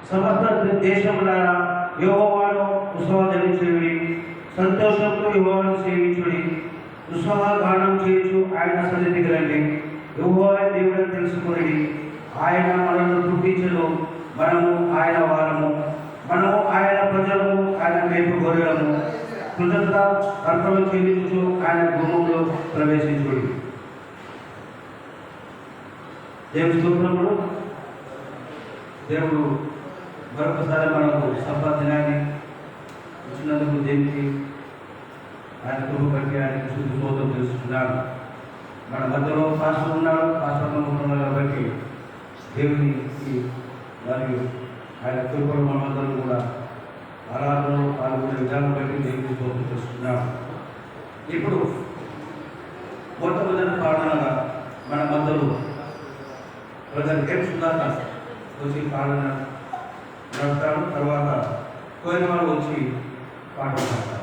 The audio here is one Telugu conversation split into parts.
సమస్త దేశముల యెహోవాను ఉత్సవదించుడి, సంతోషంతో యెహోవాను సేవించుడి, ఉత్సాహగానం చేయుచు ఆయన సన్నిధికి రండి. యెహోవా దేవుడని తెలుసుకొనిడి. ఆయన మనల్ని పుట్టించెను, మనము ఆయన వారము, మనము ఆయన ప్రజలము, ఆయన మేపు గొర్రెలము. కృతజ్ఞత అర్పణలు చెల్లించు ఆయన గుమ్మంలో ప్రవేశించుడి. దేవుని స్తోత్రములు. దేవుడు మరొకసారి మనకు సభా దినాన్ని ఇచ్చినందుకు దేవునికి ఆయన కృప బట్టి ఆయనకు శుద్ధి స్తోత్రం తెలుస్తున్నాను. మన మధ్యలో పాస్టర్ ఉన్నాడు, పాస్టర్ ఉంటున్నారు కాబట్టి దేవునికి మరియు ఆయన కృపలు మనమందరం కూడా ఆరాధనలో పాల్గొనే విధానం బట్టి దేవునికి స్తోత్రం తెలుస్తున్నాం. ఇప్పుడు మొట్టమొదటి పాలనగా మన మధ్యలో బ్రదర్ ఎం సుధాకర్ వచ్చి పాలన నడుపుతాడు. తర్వాత కోయిన వాళ్ళు వచ్చి పాట పాడతారు.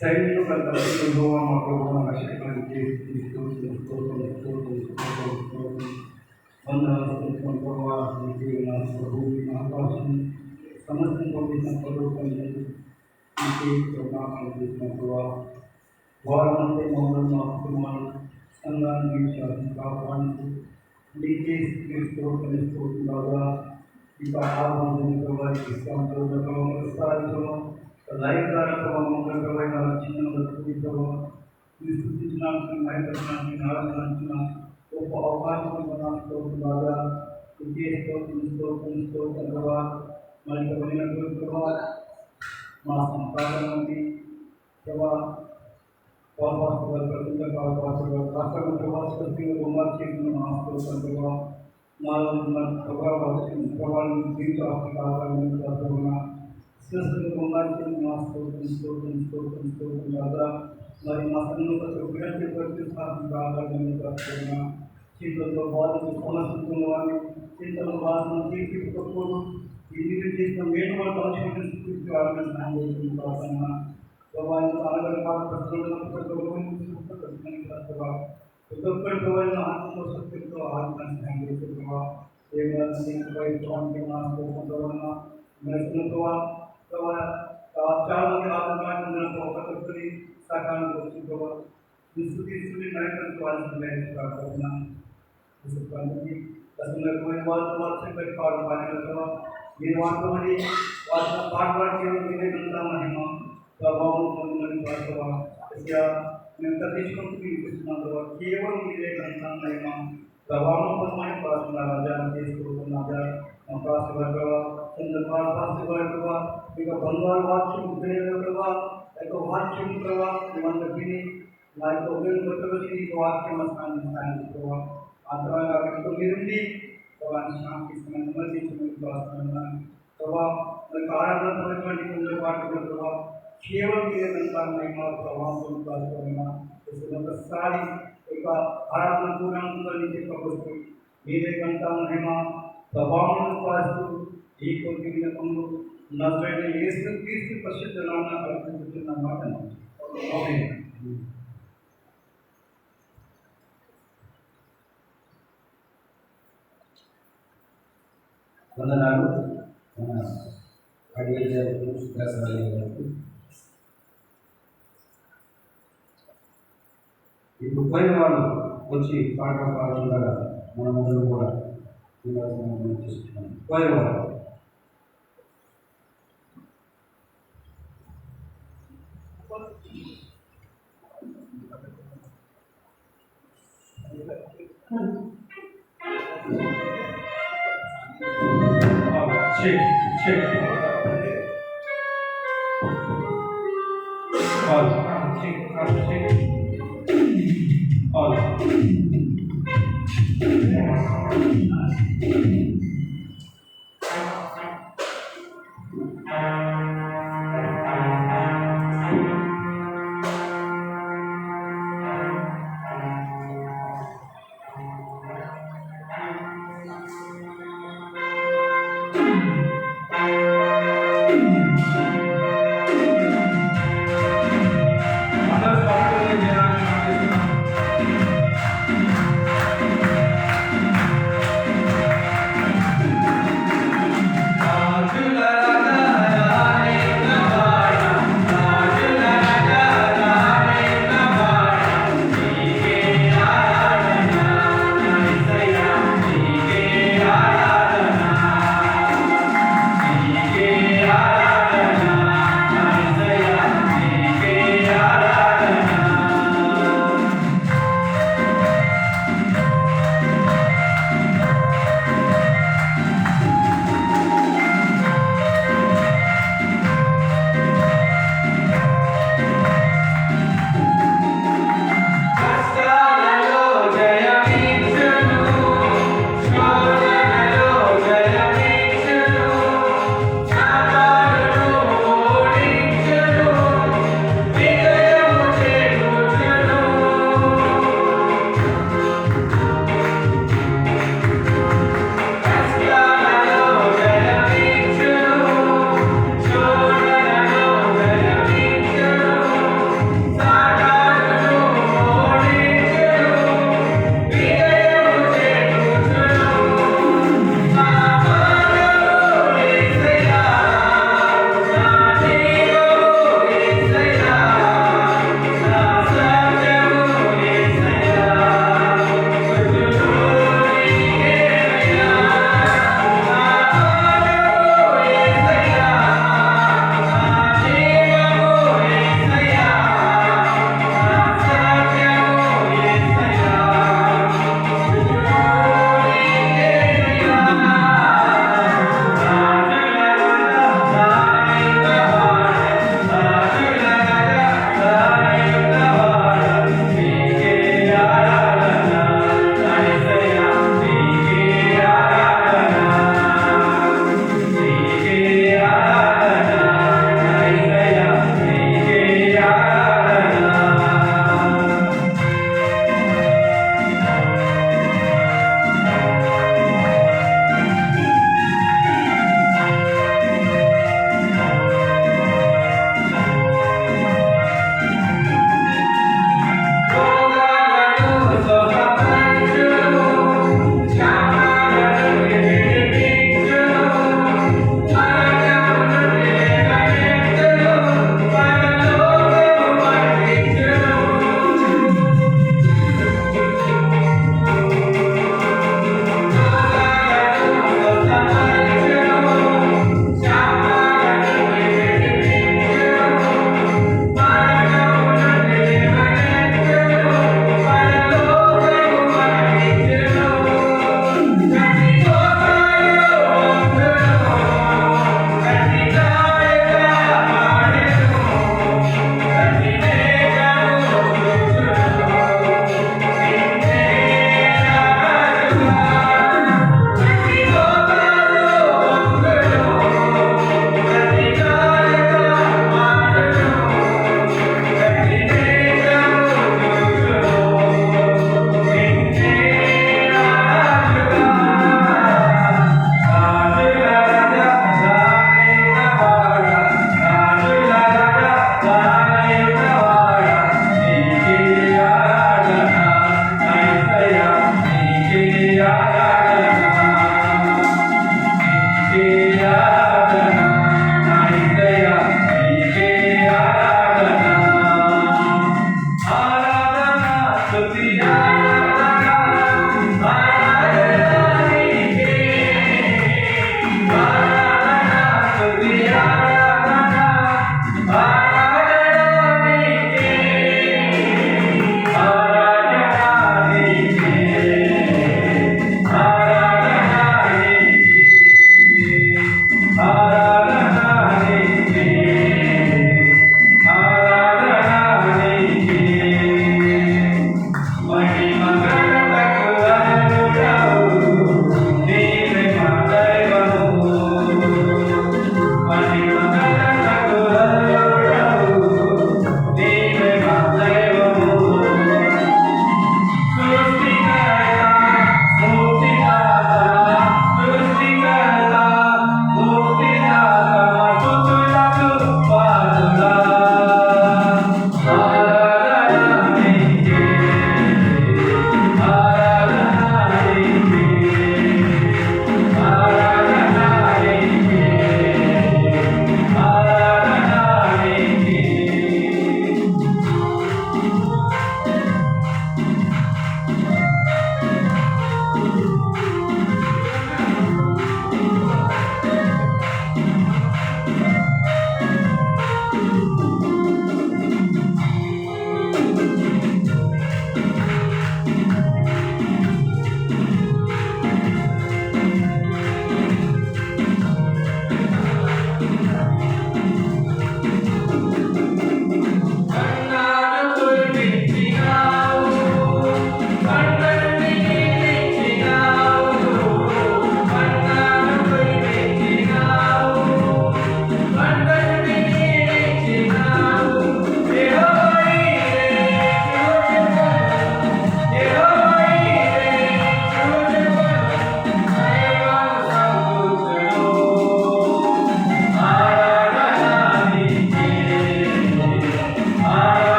సైనికుల తరపులో మా ప్రభుత్వం రక్షకులకి ఆకాశం సమస్తం పంపించిన ప్రభుత్వం వారంటే మమ్మల్ని మా కుటుంబాలు సంఘాన్ని కాపాడుతూ నీకే బాగా ఇక ఆహ్వానించడం ఇస్తాం లైఫ్ ద్వారా ప్రభావం చిన్న ప్రభావం సృష్టించడానికి భయపడడానికి ఆరాధించిన గొప్ప అవకాశం బాగా ప్రభావ మరి ప్రభావ మా సంపాదనకి ప్రభావ మరి మా సంఘంలో చీకట్లో బాధలు సమస్యలు వారిని చింతలు బాధను తీర్చిపోకూడదు. ఈ నీరు చేసిన మేలు వాళ్ళు తలచుకుంటే చాలా మంది ఆత్మహత్య ఒకరి సకాలంలో వచ్చి తీసుకుని నైపుణ్యం వాళ్ళు పాడు పాడిన మీరు వాడుకోమని వాటిని పాటలు ప్రభావం పొందమని మేము తగ్గించుకుంటూ వినిపిస్తున్నాం. కేవలం మీరే గ్రంథాలయమా ప్రభావం పొందమని ప్రార్థన రాజాన్ని చేసుకుంటున్నారా మా ప్రార్థన చంద్రపాడుగా ఇక బంగారు వాక్యం ఉపయోగ వాక్యం ప్రభావ మేమందరూ విని మా యొక్క ఉపయోగపడుతూ వాక్యం స్థానించుకోవా ఆ తర్వాత వ్యక్తులు మీరుండి ప్రభావాన్ని శాంతిస్తున్నాను విమర్శించమని ప్రార్థిస్తున్నాను. ప్రభావ మనకు ఆరాధనటువంటి కొందరు పాటలు ప్రభావ కేవలం మీరేదంతా ప్రభావం ప్రార్థన ఒకసారి యొక్క ఆరాధన పూర్ణంగా చెప్పవచ్చు. మీరే కంటాము హేమ ప్రభావం పాస్తూ ఈ కొద్ది వినకంలో నజరైన యేసు క్రీస్తు పరిశుద్ధ నామమున అర్పించుచున్న మాట. ఆమేన్. వందనాలు. ఇప్పుడు పోయిన వాళ్ళు వచ్చి పాట పాడుతుండగా మన ముందు కూడా చేస్తున్నాం. పోయిన వాళ్ళు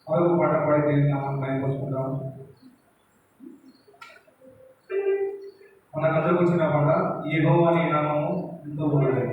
మరొక పాట పాడి దేవుని నామాన్ని మహిమపరుచుకుందాం. మనకందరికి వచ్చిన పాట యెహోవా నీ నామము ఎంతో ఉన్నది.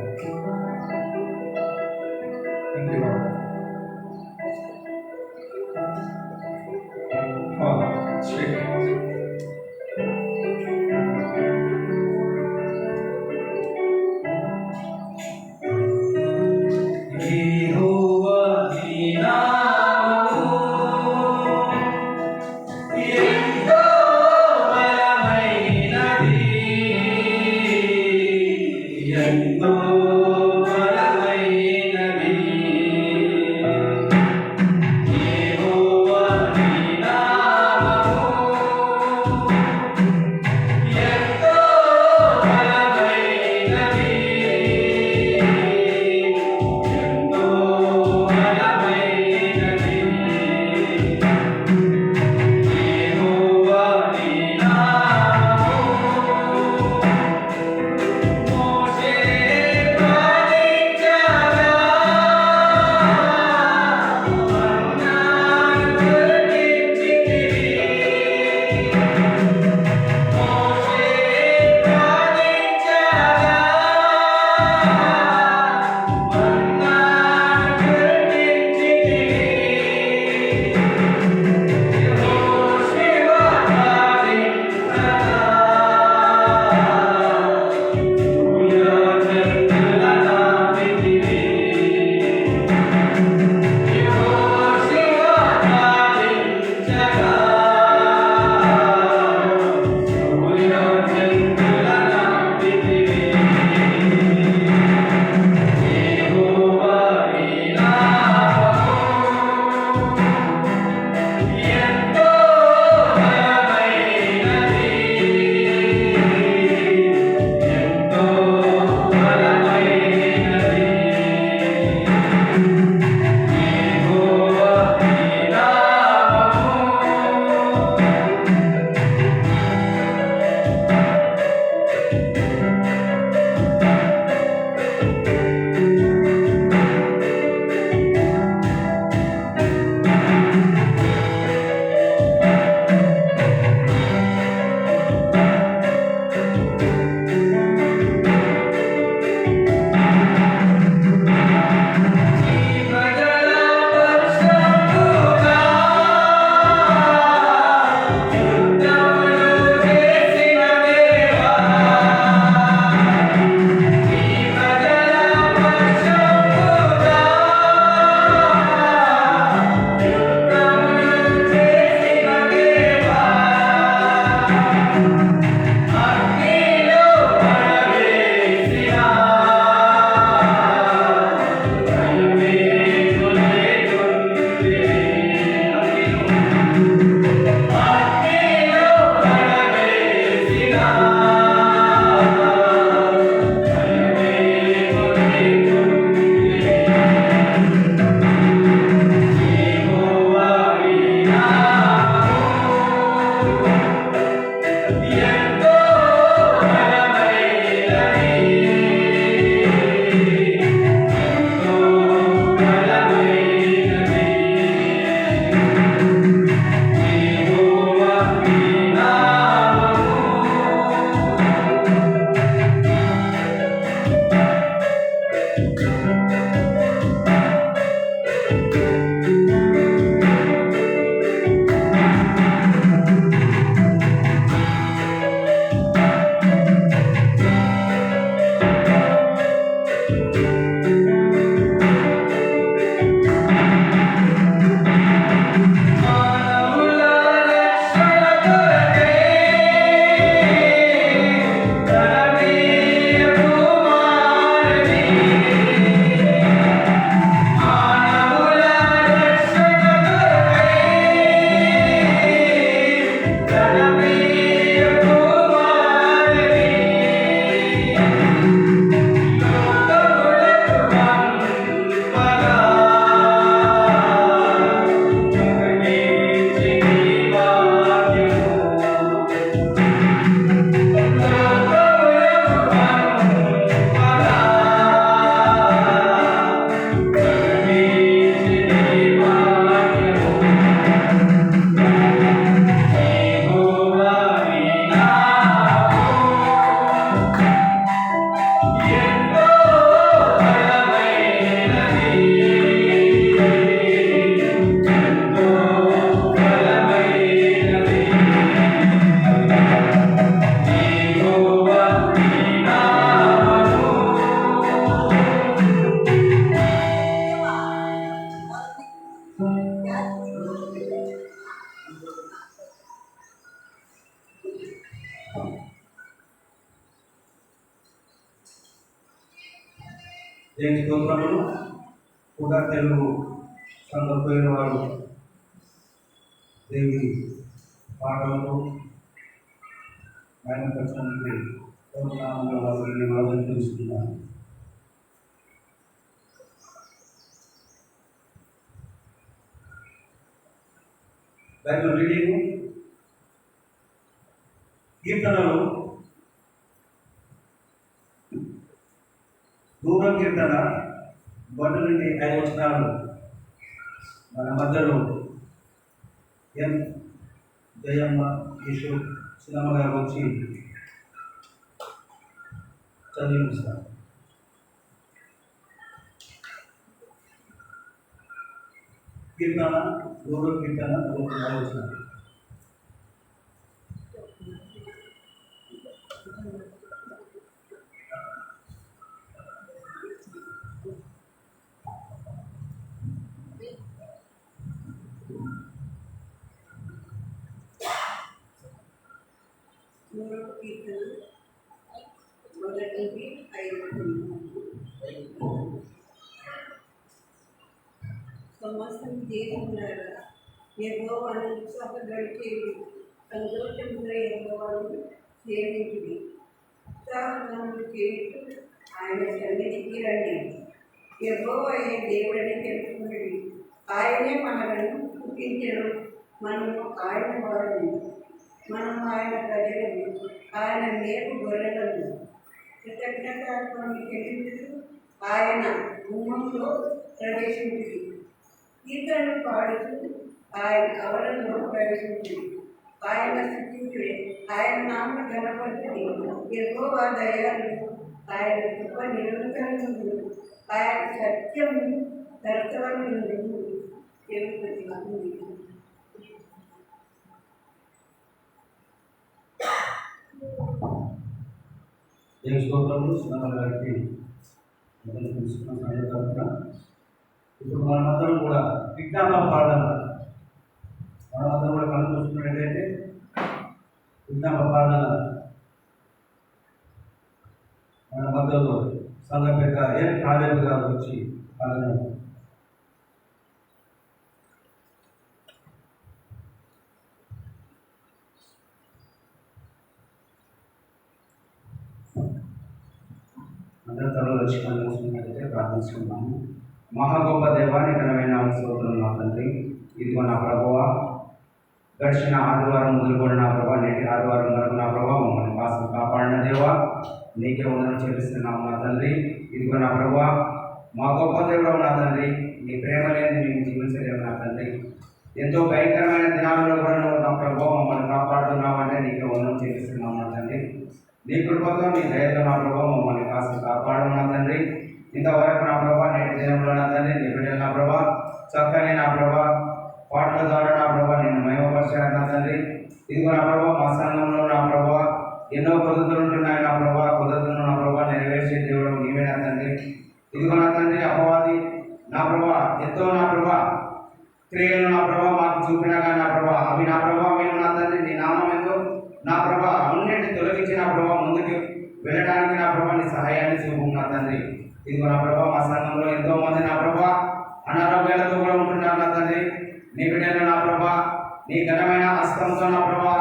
దేవుని స్తోత్రములు. కూడా తెలుగు సంఘపోయిన వారు దేవుని పాటలతో ఆయన పక్షానికి వారిని వాదన తెలుసుకున్నాను. బైబిల్ రీడింగ్ కీర్తనలు దూర కీర్తన 1 నుండి 5 వచనాలు మన మధ్యలో ఎం జయమ్మ కిషోర్ సినిమా గారు వచ్చి చదివిస్తారు. కీర్తన దూర కీర్తన 1 నుండి 5 వచనాలు. కీర్తన 1 సమస్తం దేవులారా యెహోవాను ఉత్సాహపరిచేది, సంతోషముగా యెహోవాను సేవించుడి. ఉత్సాహగానములు చేయుచు ఆయన సన్నిధికి రండి. యెహోవాయే దేవుడని తెలుసుకున్నది. ఆయనే మనలను పుట్టించెను. మనము ఆయన వారము, మనం ఆయన ప్రజలను, ఆయన మేపు గొర్రెలను. కృతజ్ఞతాత్మని చెల్లించుచు ఆయన గుమ్మంలో ప్రవేశించుడి. కీర్తనలు పాడుతూ ఆయన అవరంలో ప్రవేశించుడి. ఆయన స్తుతించుడి, ఆయన నామమును ఘనపరచుడి. యెహోవా దయాళుడు, ఆయన కృప నిరంతరము, ఆయన సత్యము తరతరము నుండును. దేవుని స్తోత్రములు. సినిమా గారికి మొదలు తెలుసుకున్న సందర్భంగా ఇప్పుడు మనమందరం కూడా విజ్ఞాపన ప్రార్థన మనమందరం కూడా కళ్ళు చూసుకున్నట్టయితే విజ్ఞాపన ప్రార్థన మన మధ్యలో సంఘ పెద్ద కాలేజీ గారు వచ్చి ప్రార్థన అందరూ త్వరలో లక్ష్యాన్ని చూసుకున్నట్లయితే ప్రార్థిస్తున్నాము. మహా గొప్ప దేవాన్ని ఘనమైన స్తోత్రం నా తండ్రి. ఇదిగో నా ప్రభువా, గడిచిన ఆదివారం మొదలుకొని నా ప్రభావ నేటి ఆదివారం వరకు నా ప్రభావం మమ్మల్ని కాపాడిన దేవా నీకే వందనం చెల్లిస్తున్నాము నా తండ్రి. ఇదిగో నా ప్రభువా, మా గొప్ప దేవుడు నా తండ్రి. నీ ప్రేమ లేని మేము జీవించలేము నా తండ్రి. ఎంతో భయంకరమైన దినాలలో కూడా నువ్వు నా ప్రభావం మమ్మల్ని కాపాడుతున్నావు అంటే నీకే వందనం చెల్లిస్తున్నాము నా తండ్రి. నీ కృపతో నీ దయతో నా ప్రభావం మమ్మల్ని కాపాడు నా తండ్రి. ఇంతవరకు నా ప్రభా నేటి దినంలో నా తండ్రి నీ బిడ్డలు నా ప్రభా చక్కని నా ప్రభా పాటల ద్వారా నా ప్రభా నేను మహిమపరిచాను నా తండ్రి. ఇదిగో నా ప్రభా మా సంఘంలో నా ప్రభా ఎన్నో పద్ధతులు ఉంటున్నాయి నా ప్రభా. పద్ధతులను నా ప్రభా నెరవేర్చే దేవుడు నీవే నా తండ్రి. ఇదిగో నా తండ్రి అపవాది నా ప్రభా ఎంతో నా ప్రభా క్రియలు నా ప్రభా మాకు చూపినా కానీ నా ప్రభా అవి నా ప్రభా మేము నా తండ్రి నీ నామం ఎంతో నా ప్రభా అన్నింటిని తొలగించి నా ప్రభా ముందుకు వెళ్ళడానికి నా ప్రభా నీ సహాయాన్ని చూపు నా తండ్రి. ఇదిగో నా ప్రభా మా సంఘంలో ఎంతో మంది నా ప్రభా అనారోగ్యాలతో కూడా ఉంటున్నారు నా తండ్రి. నీ బిడ్డలు నా ప్రభా నీ ఘనమైన హస్తంతో నా ప్రభా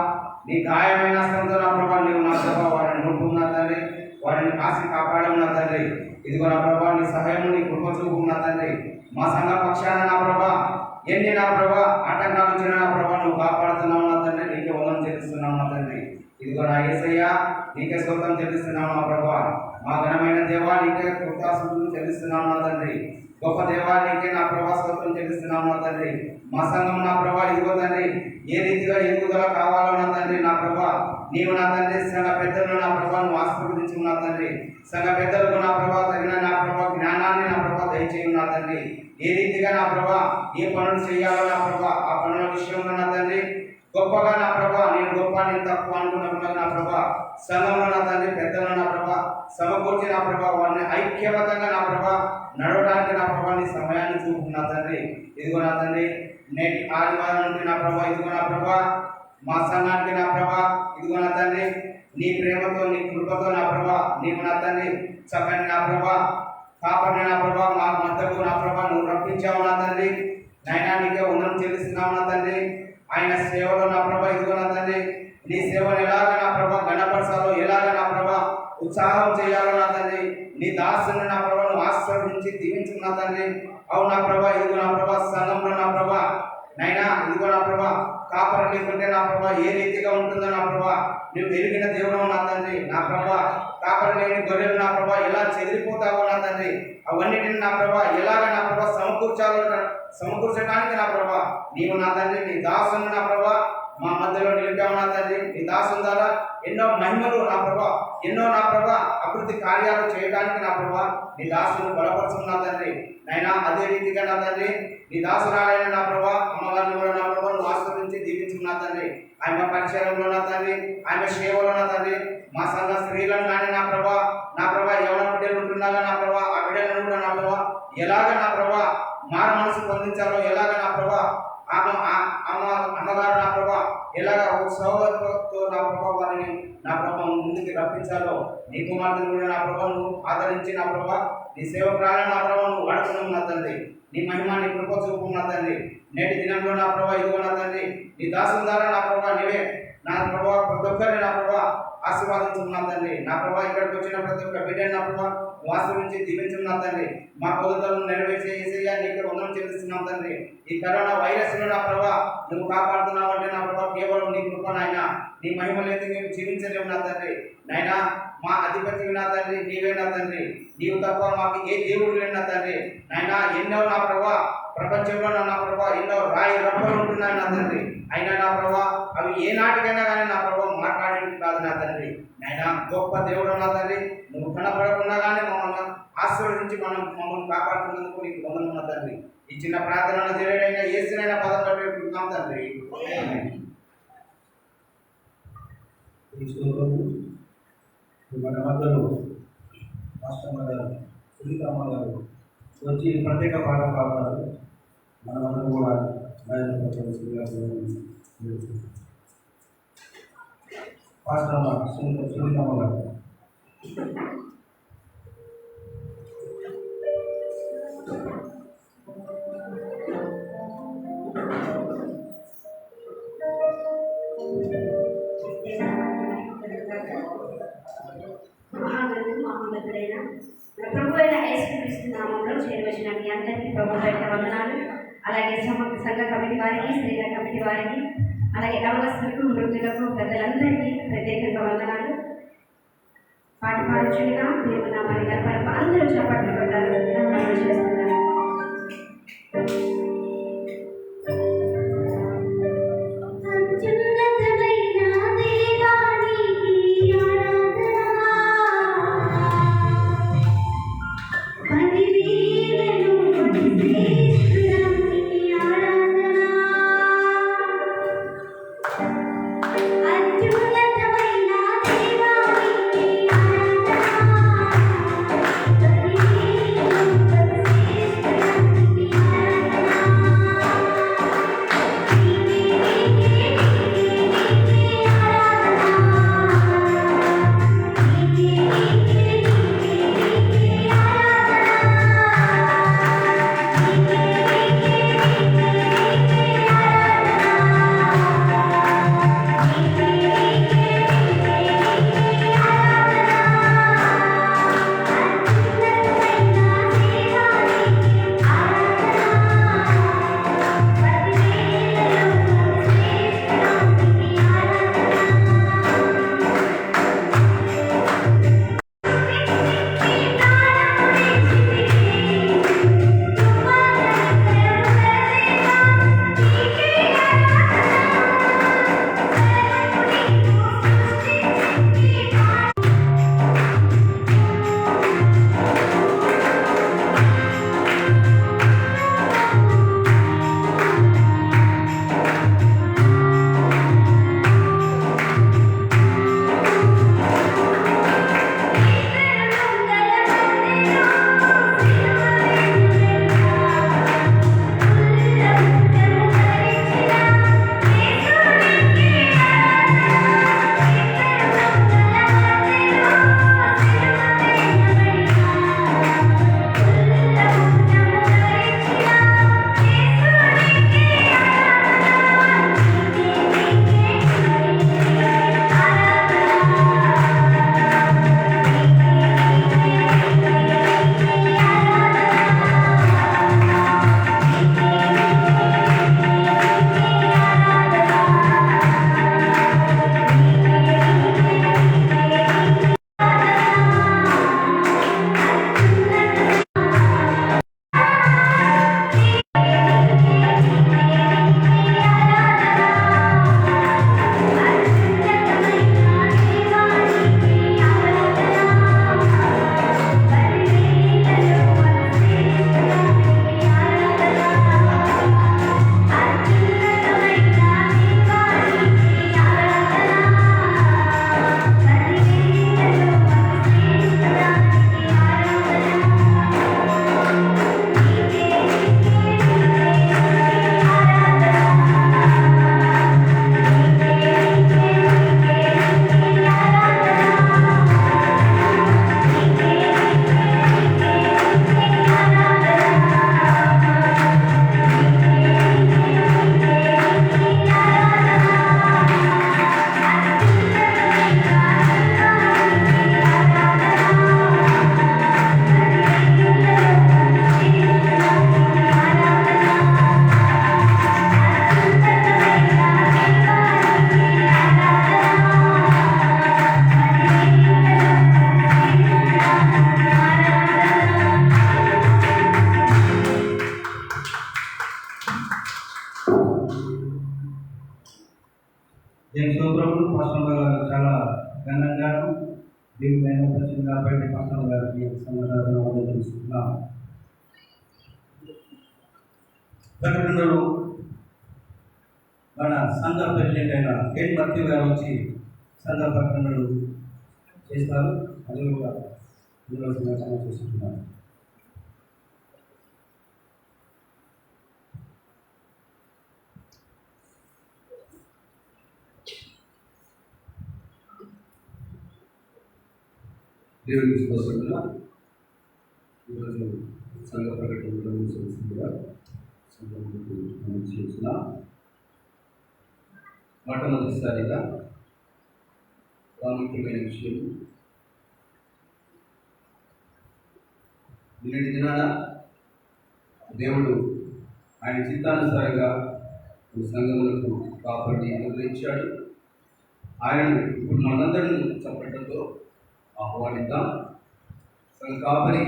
నీ గాయమైన హస్తంతో నా ప్రభా నీవు నా ప్రభా వారిని నూపు నా తండ్రి. వారిని కాసి కాపాడము నా తండ్రి. ఇదిగో నా ప్రభా నీ సహాయము నీ కృప చూపు నా తండ్రి. మా సంఘ పక్షాన నా ప్రభా ఎన్ని నా ప్రభా ఆటంకాలు వచ్చిన నా ప్రభా నువ్వు కాపాడుతున్నావు నా తండ్రి. నీకే వందనం చెల్లిస్తున్నావు నా తండ్రి. ఇదిగో నా యేసయ్య నీకే స్తోత్రం చెల్లిస్తున్నావు నా ప్రభా. మా ఘనమైన దేవా నీకే కృతజ్ఞతలు చెల్లిస్తున్నావు నా తండ్రి. గొప్ప దేవా నీకే నా ప్రభా స్తోత్రం చెల్లిస్తున్నావు నా తండ్రి. మా సంఘం నా ప్రభా ఇదిగో తండ్రి ఏ రీతిగా ఎదుగుదల కావాలో నా తండ్రి నా ప్రభా నీవు నా తండ్రి సంఘ పెద్దలను నా ప్రభా నువ్వు ఆశీర్వదించు నా తండ్రి. సంఘ పెద్దలకు నా ప్రభా తగిన నా ప్రభా జ్ఞానాన్ని నా ప్రభా దయచేయు నా తండ్రి. ఏ రీతిగా నా ప్రభా ఏ పనులు చేయాలో నా ప్రభా ఆ పనుల విషయంలో నా తండ్రి గొప్పగా నా ప్రభా నేను గొప్ప నేను తక్కువ అనుకున్నప్పుడు నా ప్రభా సంఘంలో నా తండ్రి పెద్దలు నా ప్రభా సమకూర్చి నా ప్రభా వారిని ఐక్యబద్ధంగా నా ప్రభా నడవడానికి నా ప్రభా నీ సమయాన్ని చూపు నా తండ్రి. ఇదిగో నా తండ్రి నేటి ఆదివారం నుండి నా ప్రభా ఇదిగో నా ప్రభా మా సంఘానికి నా ప్రభా ఇదిగో నా తండ్రి నీ ప్రేమతో నీ కృపతో నా ప్రభా నీవు నా తండ్రి చక్కని నా ప్రభా కాబట్టి నా ప్రభా మా మధ్యకు నా ప్రభా నువ్వు రప్పించావు నా తండ్రి. నైనా నీకే ఉన్నం చెల్లిస్తున్నావు నా తండ్రి. ఆయన సేవలో నా ప్రభా ఇదిగో నా తండ్రి నీ సేవను ఎలాగ నా ప్రభా గణపరచాలో, ఎలాగ నా ప్రభా ఉత్సాహం చేయాలో నా తండ్రి, నీ దాసుని నా ప్రభాను ఆశీర్వదించి దీవించు నా తండ్రి. అవును నా ప్రభా ఇదిగో నా ప్రభా సంఘంలో నా ప్రభా నైనా ఇదిగో నా ప్రభా కాపర లేకుంటే నా ప్రభా ఏ రీతిగా ఉంటుందో నా ప్రభా నువ్వు ఎరిగిన దేవుడు నా తండ్రి. నా ప్రభా కాపర లేని గొర్రెలు నా ప్రభా ఎలా చెదిరిపోతావో నా తండ్రి, అవన్నిటిని నా ప్రభా ఎలాగ నా ప్రభా సమకూర్చడానికి నా ప్రభా నీవు నా తండ్రి నీ దాసుని నా ప్రభా మా మధ్యలో నిలిపావు నా తండ్రి. నీ దాసుని ద్వారా ఎన్నో మహిమలు నా ప్రభా, ఎన్నో నా ప్రభా అభివృద్ధి కార్యాలు చేయడానికి నా ప్రభా నీ దాసుని బలపరచు నా తండ్రి. నైనా అదే రీతిగా నా తండ్రి నీ దాసురాలైన నా ప్రభా అమ్మగారిని కూడా నా ప్రభా నువ్వు ఆశీర్వదించి దీవించు నా తండ్రి. ఆమె పరిచయంలో నా తండ్రి, ఆమె సేవలో నా తండ్రి, మా సంఘ స్త్రీలను కానీ నా ప్రభా ఎవరి బిడ్డలు ఉంటున్నాగా నా ప్రభా ఆ బిడ్డలను కూడా నా ప్రభా ఎలాగ నా ప్రభా మారు మనసు పొందించాలో, ఎలాగ నా ప్రభా అమ్మగారు నా ప్రభా ఎలాగ సౌలభ్యంతో నా ప్రభా వారిని నా ప్రభా ముందుకు రప్పించాలో, నీ కుమార్తెను కూడా నా ప్రభా నువ్వు ఆదరించి నా ప్రభా నీ సేవకురాలను నా ప్రభా నువ్వు వాడుతున్నావు నా తండ్రి. నీ మహిమ నీ కృప చూపు నా తండ్రి. నేటి దినంలో నా ప్రభా ఇదిగో నా తండ్రి నీ దాసుని ద్వారా నా ప్రభా నీవే నా ప్రభా ప్రతి ఒక్కరిని నా ప్రభా ఆశీర్వాదించుకున్నా తండ్రి. నా ప్రభా ఇక్కడికి వచ్చిన ప్రతి ఒక్క బిడ్డని నా ప్రభా నువ్వు ఆశీర్వించి దీవించున్నా తండ్రి. మా పొదులను నెరవేర్చే యేసయ్యా నీకు వందనం చెల్లిస్తున్నాం తండ్రి. ఈ కరోనా వైరస్ ను నా ప్రభా నువ్వు కాపాడుతున్నావు అంటే నా ప్రభా కేవలం నీ కృప నాయన, నీ మహిమ లేదు మేము జీవించలేము నా తండ్రి. నాయన మా అధిపతి నా తండ్రి నీవే నా తండ్రి, నీవు తప్ప మాకు ఏ దేవుడు లేని నా తండ్రి. నాయన ఎన్నో నా ప్రభా ప్రపంచంలో నా ప్రభా ఎన్నో రాయి రబ్బలు ఉంటున్నాయి నా తండ్రి. అయినా నా ప్రభా అవి ఏ నాటికైనా కానీ నా ప్రభా మాట్లాడేది కాదు నా తండ్రి. నాయన గొప్ప దేవుడు నా తండ్రి, నువ్వు కనపడకుండా కానీ మమ్మల్ని ఆశీర్వదించి మమ్మల్ని కాపాడుతున్నందుకు నీకు వందనం నా తండ్రి. ఈ చిన్న ప్రార్థనలో దేవుడైనా యేసునైనా పదం పెట్టుకుంటున్నాం తండ్రి. మన మధ్యలో రాష్ట్రమ్మ గారు, సునీతమ్మ గారు వచ్చి ప్రత్యేక పాట పాడతారు. మనమందరం కూడా పాస్టమ్మ సునీతమ్మ గారు. ప్రభు అయిన యేసుక్రీస్తు నామములో చేరవచ్చిన మీ అందరికీ ప్రభు పేరిట వందనాలు. అలాగే సంఘ కమిటీ వారికి, స్త్రీల కమిటీ వారికి, అలాగే యవనస్తులకు, వృద్ధులకు, పెద్దలందరికీ ప్రత్యేకంగా వందనాలు. పాట పాడుచుగా దేవుని నామాన్ని కనపడ అందరూ చేపట్లు పెట్టాలని చేస్తున్నాను. Thank you. దీని శుభ్రములు పాస్టర్ గారు చాలా ఘనంగాను దీనికి వచ్చింది కాబట్టి పాస్టర్ గారికి సంఘటన తెలుసుకున్నాం. ప్రకటనలు మన సంఘ ప్రెసిడెంట్ అయిన కేన్ మర్తి గారు వచ్చి సంఘ ప్రకటనలు చేస్తారు. అది కూడా ఇందులో సంఘటన చేసుకుంటున్నారు. దేవునికి స్తోత్రములు. ఈరోజు సంఘ ప్రకటనలు చేసిందిగా సంఘములకు మనం చేసిన మొట్టమొదటిసారిగా ప్రాముఖ్యమైన విషయం, నిన్నటి దినాన దేవుడు ఆయన చిత్తానుసారంగా సంఘములకు కాపాడి అనుగ్రహించాడు. ఆయనను ఇప్పుడు మనందరినీ చప్పట్లతో ఆహ్వానిద్దాం. సంఘ కాపరి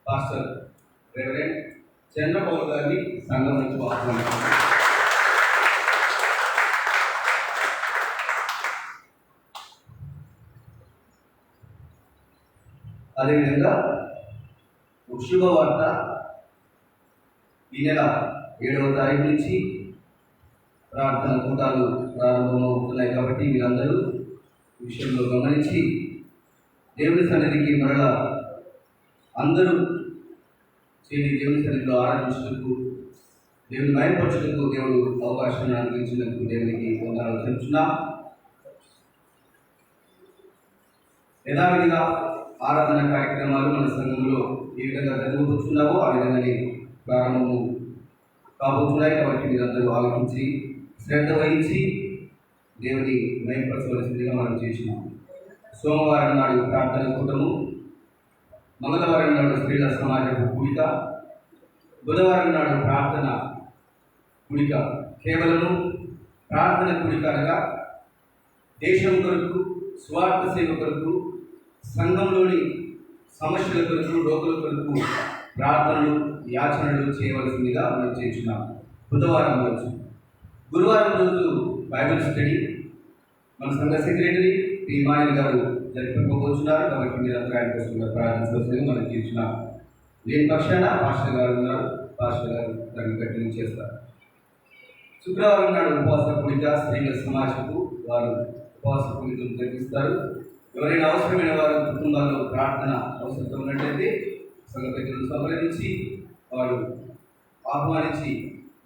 పాస్టర్ రెవరెండ్ చంద్రబాబు గారిని సంఘములకు ఆహ్వానిద్దాం. అదేవిధంగా ఒక శుభవార్త, ఈ నెల 7వ తారీఖు నుంచి ప్రార్థన కూటాలు ప్రారంభమవుతున్నాయి కాబట్టి మీరందరూ ఈ విషయంలో గమనించి దేవుని సన్నిధికి మరలా అందరూ చేరి దేవుని సన్నిధిలో ఆరాధించినందుకు, దేవుని మయపరచుటకు దేవుడు అవకాశాన్ని అందించినందుకు దేవునికి వందనాలు తెలుపుతున్నాం. యథావిధిగా ఆరాధన కార్యక్రమాలు మన సంఘంలో ఏ విధంగా జరుగుతున్నావో ఆ విధంగానే ప్రారంభము కాబోతున్నాయి. కాబట్టి మీరందరూ ఆలోచించి శ్రద్ధ వహించి దేవుని మయపరచవలసిందిగా మనం చేసినాం. సోమవారం నాడు ప్రార్థన కూటము, మంగళవారం నాడు స్త్రీల సమాజపు కూడిక, బుధవారం నాడు ప్రార్థన కూడిక. కేవలము ప్రార్థన కూడిక అనగా దేశం కొరకు, స్వార్థ సేవ కొరకు, సంఘంలోని సమస్యల కొరకు, రోగుల కొరకు ప్రార్థనలు, యాచనలు చేయవలసిందిగా మనం చేస్తున్నాం. బుధవారం రోజు. గురువారం రోజు బైబిల్ స్టడీ మన సంఘ సెక్రటరీ పి మాయన్ గారు జరిపించబోతున్నారు. కాబట్టి మీరందరూ ఆయన కోసం ప్రార్థించవలసిందిగా మనం చేస్తున్నాం. దీని పక్షాన పాస్టర్ గారు ఉన్నారు. పాస్టర్ గారు దాన్ని కంటిన్యూ చేస్తారు. శుక్రవారం నాడు ఉపవాస కూడిక, స్త్రీల సమాజకు వారు ఉపవాస కూడికలు జరిపిస్తారు. ఎవరైనా అవసరమైన వారు కుటుంబాల్లో ప్రార్థన అవసరం ఉన్నట్లయితే సంఘ పెద్దలను సంప్రదించి వారు ఆహ్వానించి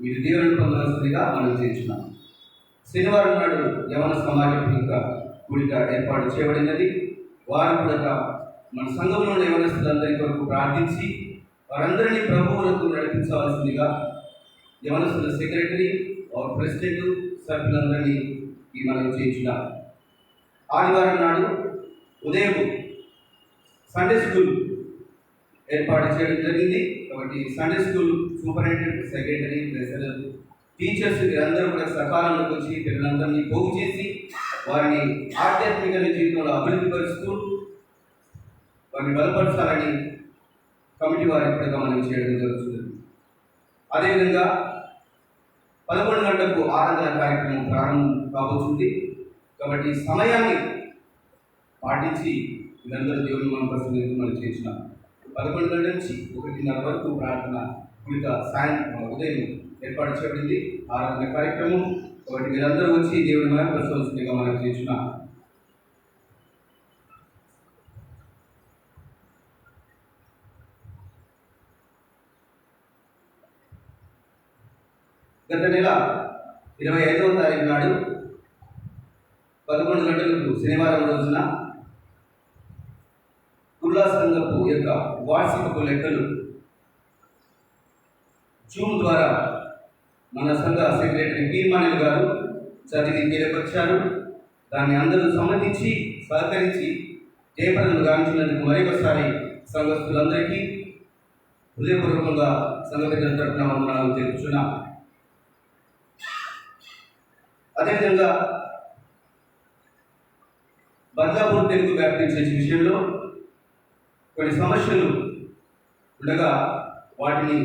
మీరు దేవుని పొందవలసిందిగా మనం చేస్తున్నాం. శనివారం నాడు యవన సమాజం యొక్క కూడిక ఏర్పాటు చేయబడినది. వారు కూడా మన సంఘంలోని యవనస్తులందరి కొరకు ప్రార్థించి వారందరినీ ప్రభువులకు నడిపించవలసిందిగా యవనస్తుల సెక్రటరీ, వారి ప్రెసిడెంట్, సభ్యులందరినీ ఈ మనం చేయించున్నాం. ఆదివారం నాడు ఉదయం సండే స్కూల్ ఏర్పాటు చేయడం జరిగింది. కాబట్టి Sunday school superintendent, secretary, president, teachers అందరూ కూడా సకాలంలోకి వచ్చి పిల్లలందరినీ పోగు చేసి వారిని ఆధ్యాత్మిక జీవితంలో అభివృద్ధి పరుస్తూ వారిని బలపరచాలని కమిటీ వారి కూడా మనం చేయడం జరుగుతుంది. అదేవిధంగా 11 గంటలకు ఆరాధన కార్యక్రమం ప్రారంభం కాబోతుంది. కాబట్టి సమయాన్ని పాటించి వీళ్ళందరూ దేవుని మనం పరిస్థితి మనం చేసినాం. 11 గంటల నుంచి 1:30 వరకు ప్రార్థన కూడిక సాయంత్రం ఉదయం ఏర్పాటు చేయబడింది ఆరాధన కార్యక్రమం. కాబట్టి మీరందరూ వచ్చి దేవుని మనం పరిస్థితిగా మనం చేసినాం. గత నెల 25వ తారీఖు నాడు 11 గంటలకు శనివారం రోజున కుర్లా సంఘపు యొక్క వార్షికపు లెక్కలు జూమ్ ద్వారా మన సంఘ సెక్రటరీ పి మానిల్ గారు చదివి తెలియపరిచారు. దాన్ని అందరూ సమ్మతించి సహకరించి జయప్రదం గావించినందుకు మరొకసారి సంఘస్థులందరికీ హృదయపూర్వకంగా సంఘ పెద్దల తరపున వందనాలు తెలుపుచున్నాం. అదేవిధంగా బద్లాపూర్ తెలుగు బ్యాప్టిస్ట్ చర్చ్ విషయంలో కొన్ని సమస్యలు ఉండగా వాటిని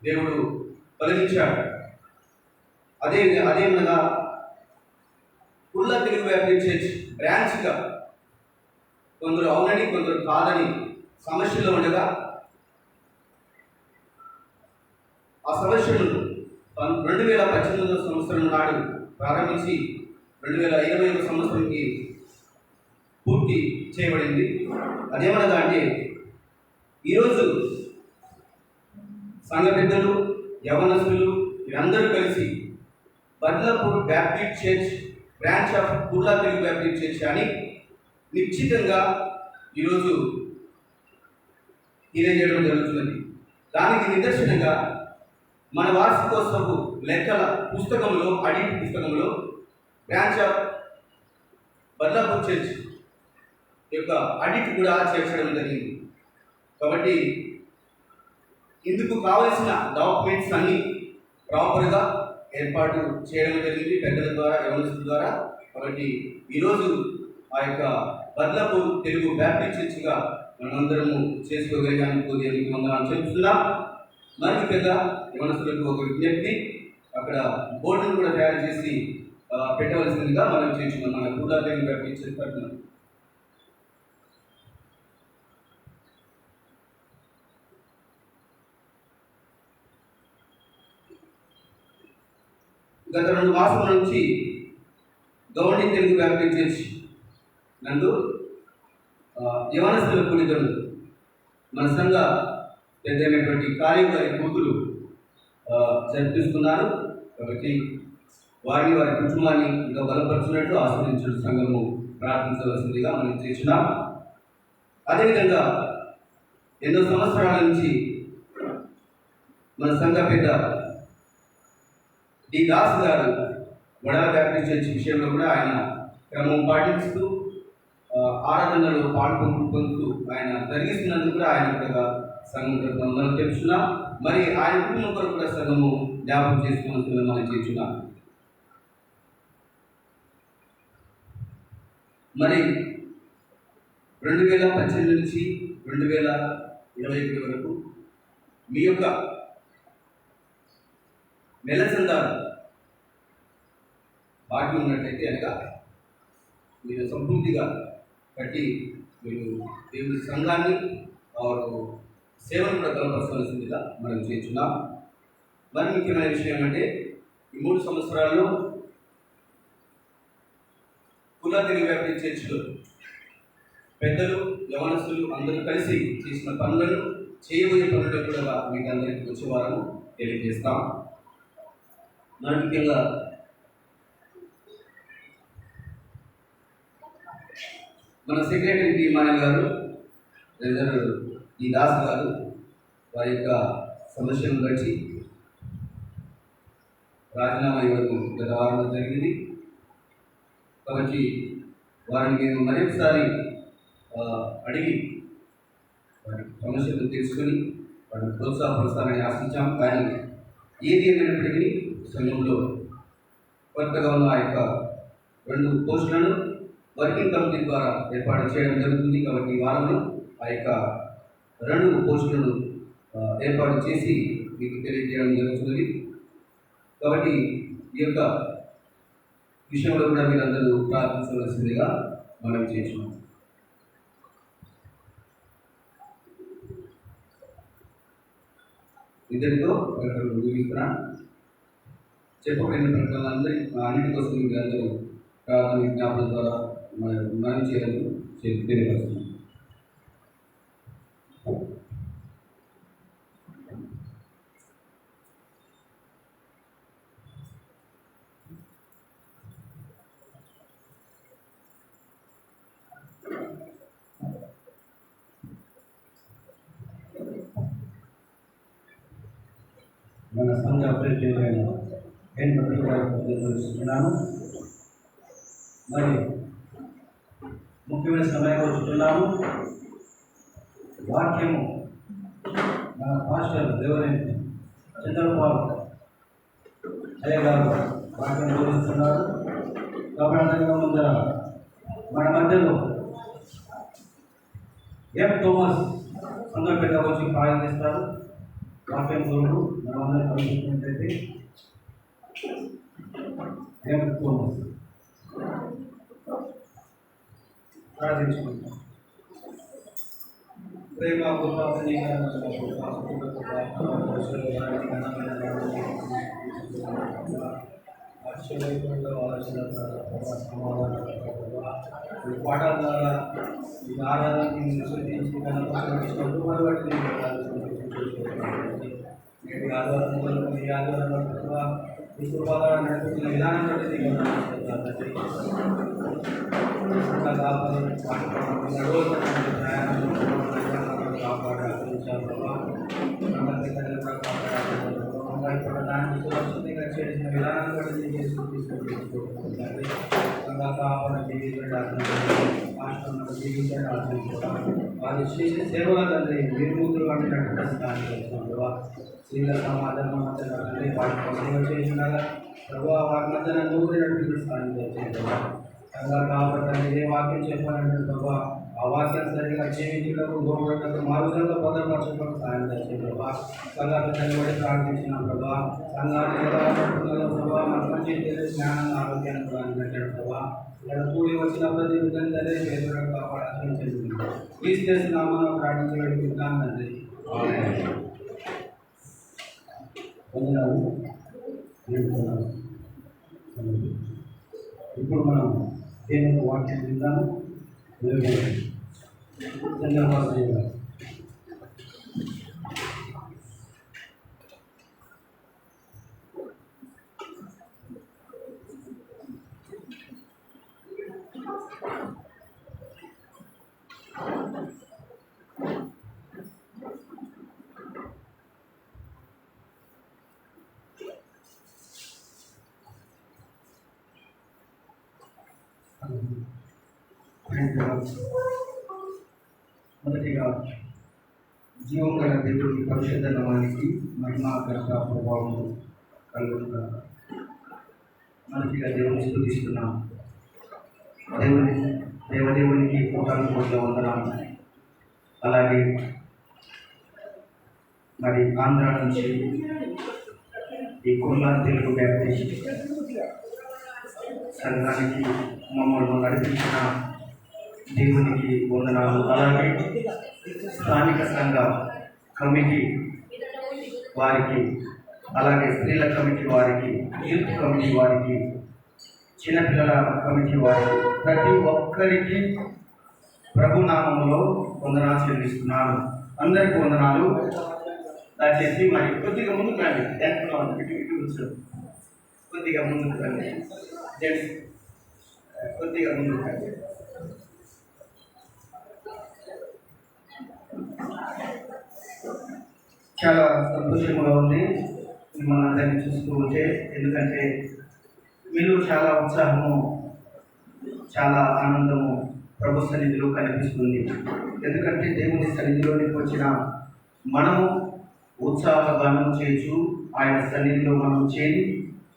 దేవుడు తొలగించాడు. అదేమనగా కుల్లా తెలుగు బ్యాప్టిస్ట్ చర్చ్ బ్రాంచ్గా కొందరు అవునని కొందరు కాదని సమస్యలో ఉండగా ఆ సమస్యను 2018 సంవత్సరం నాడు ప్రారంభించి 2021 సంవత్సరంకి పూర్తి చేయబడింది. అదేమనగా అంటే ఈరోజు సంఘ పెద్దలు, యవనస్తులు వీరందరూ కలిసి Badlapur baptist church branch of Kulla Telugu Baptist church అని నిశ్చితంగా ఈరోజు తెలియజేయడం జరుగుతున్నది. దానికి నిదర్శనంగా మన వార్షికోత్సవపు లెక్కల పుస్తకంలో, ఆడిట్ పుస్తకంలో బ్రాంచ్ ఆఫ్ బద్లాపూర్ చర్చ్ యొక్క ఆడిట్ కూడా చేర్చడం జరిగింది. కాబట్టి ఇందుకు కావలసిన డాక్యుమెంట్స్ అన్నీ ప్రాపర్గా ఏర్పాటు చేయడం జరిగింది పెద్దల ద్వారా, యవనస్తుల ద్వారా. కాబట్టి ఈరోజు ఆ యొక్క బద్లాపూర్ తెలుగు బ్యాప్టిస్ట్ చర్చ్గా మనమందరము చేసుకోగలిగానికి దేవునికి వందనాలు చెప్తున్నాం. మరి ముఖ్యంగా యవనస్తులకు ఒక విజ్ఞప్తి, అక్కడ బోర్డును కూడా తయారు చేసి పెట్టవలసిందిగా మనం చేస్తున్నాం మన కుల్లా తెలుగు బ్యాప్టిస్ట్ చర్చ్ తరఫున. గత 2 మాసాల నుంచి గౌండి తెలుగు బ్యాప్టిస్ట్ చర్చ్ నందు యవనస్తుల కూడికలు మన సంఘ పెద్దైనటువంటి కార్యకారి కూతులు జరిపిస్తున్నారు. కాబట్టి వారి కుటుంబాన్ని ఇంకా బలపరుచున్నట్లు ఆశ్రయించిన సంఘము ప్రార్థించవలసిందిగా మనం చేస్తున్నాం. అదేవిధంగా ఎన్నో సంవత్సరాల నుంచి మన సంఘ పెద్ద డి దాస్ గారు వడాల బ్యాప్టిస్ట్ చర్చ్ విషయంలో కూడా ఆయన క్రమం పాటిస్తూ ఆరాధనలో పాల్గొంటూ ఆయన జరిగిస్తున్నందుకు కూడా ఆయన కూడా సంఘం తరఫున తెలుస్తున్నాం. మరి ఆయన కుటుంబం కొరకు కూడా సంఘము జ్ఞాపకం చేసుకున్నట్లు మనం చేస్తున్నాం. మరి 2018 నుంచి 2021 వరకు మీ యొక్క నెల చందాలు బాకీ ఉన్నట్లయితే అనగా మీరు సంపూర్తిగా కట్టి మీరు దేవుడి సంఘాన్ని సేవను కూడా బలపరచవలసిందిగా మనం చేస్తున్నాం. మరి ముఖ్యమైన విషయం ఏమంటే ఈ 3 సంవత్సరాల్లో కుల్లా తెలుగు బ్యాప్టిస్ట్ చర్చ్లో పెద్దలు, యవనస్తులు అందరూ కలిసి చేసిన పనులను, చేయబోయే పనులను కూడా మీకు అందరికీ వచ్చే వారము తెలియజేస్తాం. మరి ముఖ్యంగా మన సెక్రటరీ టి మానవ్ గారు, ట్రెజరర్ ఈ దాస్ గారు వారి యొక్క సమస్యను బట్టి రాజీనామా ఇవ్వడం గత వారంలో జరిగింది. కాబట్టి వారిని మేము మరొకసారి అడిగి వారి సమస్యలు తెలుసుకొని వారిని ప్రోత్సాహపరుస్తారని ఆశించాం. కానీ ఏది ఏమైనప్పటికీ సంఘంలో కొత్తగా ఉన్న ఆ యొక్క 2 పోస్టులను వర్కింగ్ కమిటీ ద్వారా ఏర్పాటు చేయడం జరుగుతుంది. కాబట్టి ఈ వారంలో ఆ యొక్క 2 పోస్టులను ఏర్పాటు చేసి మీకు తెలియజేయడం జరుగుతుంది. కాబట్టి ఈ యొక్క విషయంలో కూడా మీరందరూ ప్రార్థించవలసిందిగా మనం చేస్తున్నాం. ఇద్దరితో ముగిస్తున్నా. చెప్పబడిన ప్రకటనలందరి అన్నిటి కోసం మీరందరూ ప్రార్థన విజ్ఞాపన ద్వారా మనం చేయాలని తెలియపరుస్తున్నాం. మన సంఘ ప్రెసిడెంట్ ఎన్ తెలుస్తున్నాను. మరి ముఖ్యమైన సమయం వస్తున్నాము. వాక్యము మన పాస్టర్ దేవరేణి చంద్రపాల్ అయ్య గారు వాక్యం బోధిస్తున్నారు. కాబట్టి ముందర మన మధ్యలో ఎఫ్ థోమస్ సంఘపేట వచ్చి ప్రారంభిస్తారు. వాక్యం గురువు మనమందరం కలిసినట్లయితే ఏమనుకోను ప్రార్థించుకుంటాం. ప్రేమ కృప పాఠాల ద్వారా ఈ ఆరాధనని విశ్వసించి నేటి ఆధారంలో ఈ ఆధారంలో ఈ కృపాలను నడుపుతున్న విధానం బట్టి నీకు దాన్ని సురక్షితంగా చేసిన విధానం బట్టి వారు చేసే సేవల తండ్రి నిర్మూతులు వంటినటువంటి స్త్రీల సమాజం తండ్రి వాటి సేవ చేసినాగా ప్రభు వారి మధ్యన నూరినటువంటి స్థానం చేయండి. కాబట్టి ఏ వాక్యం చెప్పాలంటే ప్రభు ఆ వాక్యం సరిగా జీవించడం గోపడటం మారుతంగా భద్రపరచడం సాయం చేసే ప్రభా సంఘాన్ని నిలబడి ప్రార్థించిన ప్రభా సంఘాన్ని ప్రభావ మన మంచి జ్ఞానం ఆరోగ్యాన్ని కూడా పెట్టాడు ప్రభా ఇక్కడ కూడి వచ్చిన ప్రతి విధంగానే పేదలను కాపాడాలని క్రీస్తు నామమున ప్రార్థించగలుగుతున్నాను తండ్రి. ఇప్పుడు మనం దేవుని వాక్యం విందాము. ధన్యవాదాలు. మొదటిగా జీవం గల దేవుడి పరిశుద్ధ నామానికి మహిమాకర ప్రభావం కలుగుతున్నా. మొదటిగా దేవుని స్తుతిస్తున్నాం. దేవదేవునికి కోటాను కోట్ల వందనాలు. అలాగే మరి ఆంధ్ర నుంచి ఈ కుర్లా తెలుగు బ్యాప్టిస్ట్ సంఘానికి మమ్మల్ని నడిపించిన దేవునికి వందనాలు. అలాగే స్థానిక సంఘ కమిటీ వారికి, అలాగే స్త్రీల కమిటీ వారికి, యూత్ కమిటీ వారికి, చిన్నపిల్లల కమిటీ వారికి, ప్రతి ఒక్కరికి ప్రభునామంలో వందనాలు చెల్లిస్తున్నాను. అందరికీ వందనాలు. దయచేసి మరి కొద్దిగా ముందుకు రండి. కొద్దిగా ముందుకు రండి. జెంట్స్ కొద్దిగా ముందుకు రండి. చాలా సంతోషంగా ఉంది మిమ్మల్ని అందరినీ చూస్తూ ఉంటే. ఎందుకంటే మీరు చాలా ఉత్సాహము, చాలా ఆనందము ప్రభు సన్నిధిలో కనిపిస్తుంది. ఎందుకంటే దేవుని సన్నిధిలోనికి వచ్చిన మనము ఉత్సాహగానం చేయొచ్చు. ఆయన సన్నిధిలో మనం చేరి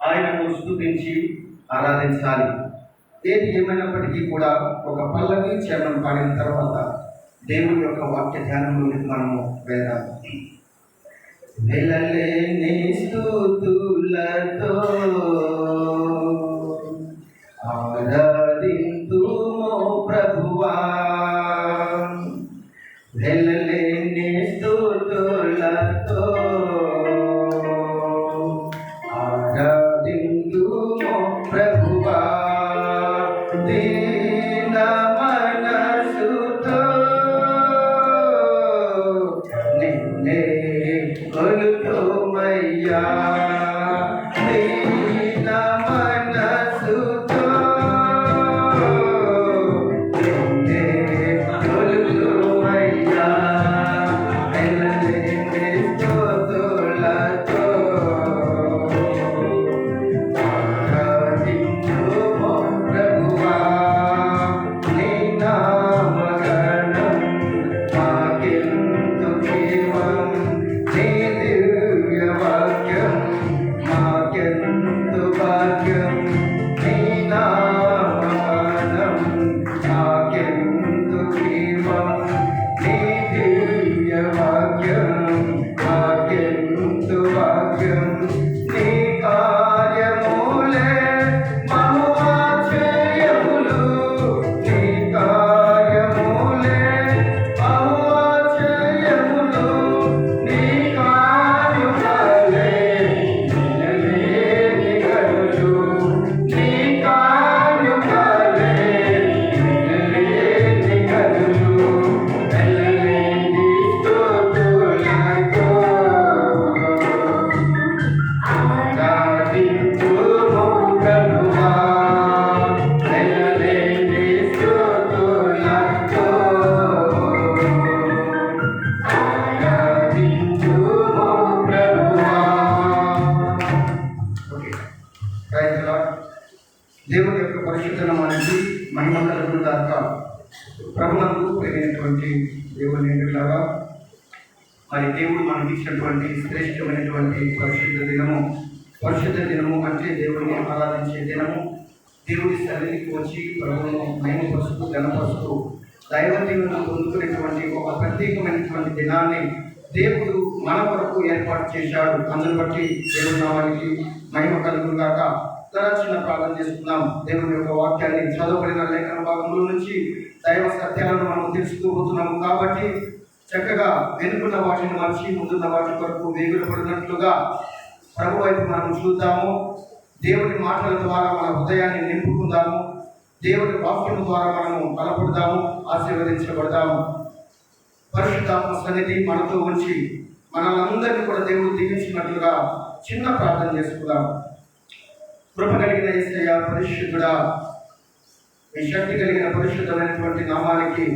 ఆయనను స్తుతించి ఆరాధించాలి. ఏది ఏమైనప్పటికీ కూడా ఒక పల్లవి చేమం పాడిన తర్వాత దేవుని యొక్క వాక్య ధ్యానంలోనికి మనము వెళ్దాం. వెళ్ళలేని స్తుతులతో ఆరాధింతుమో ప్రభువా, వెళ్ళలేని స్తుతులతో ఆరాధింతుమో ప్రభువా, దీన మనసుతో నిన్నే కొలుతుమయ్యా, దీన దేవుని యొక్క పరిశుద్ధ నామానికి మహిమ కలుగును గాక. ప్రభునందు ప్రియమైనటువంటి దేవుని లాగా మరి దేవుడు మనకి ఇచ్చినటువంటి శ్రేష్టమైనటువంటి పరిశుద్ధ దినము అంటే దేవుడిని ఆరాధించే దినము. దేవుడి సన్నిధికి వచ్చి ప్రభువును మహిమపరుస్తూ గణపరుస్తూ దైవ దీవెనను పొందుకునేటువంటి ఒక ప్రత్యేకమైనటువంటి దినాన్ని దేవుడు మన వరకు ఏర్పాటు చేశాడు. అందుని బట్టి దేవుడి నామానికి మహిమ కలుగును గాక. చిన్న ప్రార్థన చేసుకున్నాం. దేవుని యొక్క వాక్యాన్ని చదవబడిన లేఖన భాగంలో నుంచి దైవ సత్యాలను మనం తెలుస్తూ పోతున్నాము కాబట్టి చక్కగా వెనుకున్న వాటిని మర్చి ముందున్న వాటి కొరకు వేగులపడినట్లుగా ప్రభు వైపు మనం చూద్దాము. దేవుని మాటల ద్వారా మన హృదయాన్ని నింపుకుందాము. దేవుని వాక్యం ద్వారా మనము బలపడదాము, ఆశీర్వదించబడదాము. పరిశుద్ధాత్మ సన్నిధి మనతో ఉంచి మనలందరినీ కూడా దేవుడు దీవించినట్లుగా చిన్న ప్రార్థన చేసుకుందాం. కృప కలిగిన యేసయ్య, పరిశుద్ధుడా, మీ శక్తి కలిగిన పరిశుద్ధమైనటువంటి నామానికి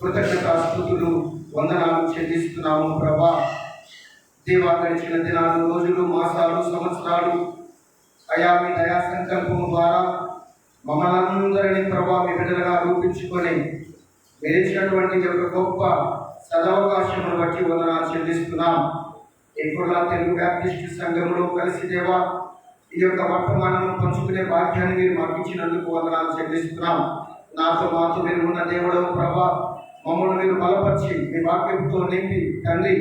కృతజ్ఞతాస్తుతులు వందనాలు చెల్లిస్తున్నాము ప్రభా. దేవా, గడిచిన దినాలు, రోజులు, మాసాలు, సంవత్సరాలు అయా మీ దయా సంకల్పం ద్వారా మమ్మల్ని అందరినీ ప్రభా మీ బిడ్డలుగా రూపించుకొని మీరు ఇచ్చినటువంటి ఒక గొప్ప సదవకాశమును బట్టి వందనాలు చెల్లిస్తున్నాం. ఎక్కువగా తెలుగు బ్యాప్టిస్ట్ సంఘంలో కలిసి దేవా ఈ యొక్క వర్తమానం పంచుకునే భాగ్యాన్ని మీరు మాకు ఇచ్చినందుకు వందనాలు చెల్లిస్తున్నాం. మాతో మీరు ఉన్న దేవుడు ప్రభా, మమ్మల్ని మీరు బలపరిచి మీ వాక్యంతో నింపి తండ్రి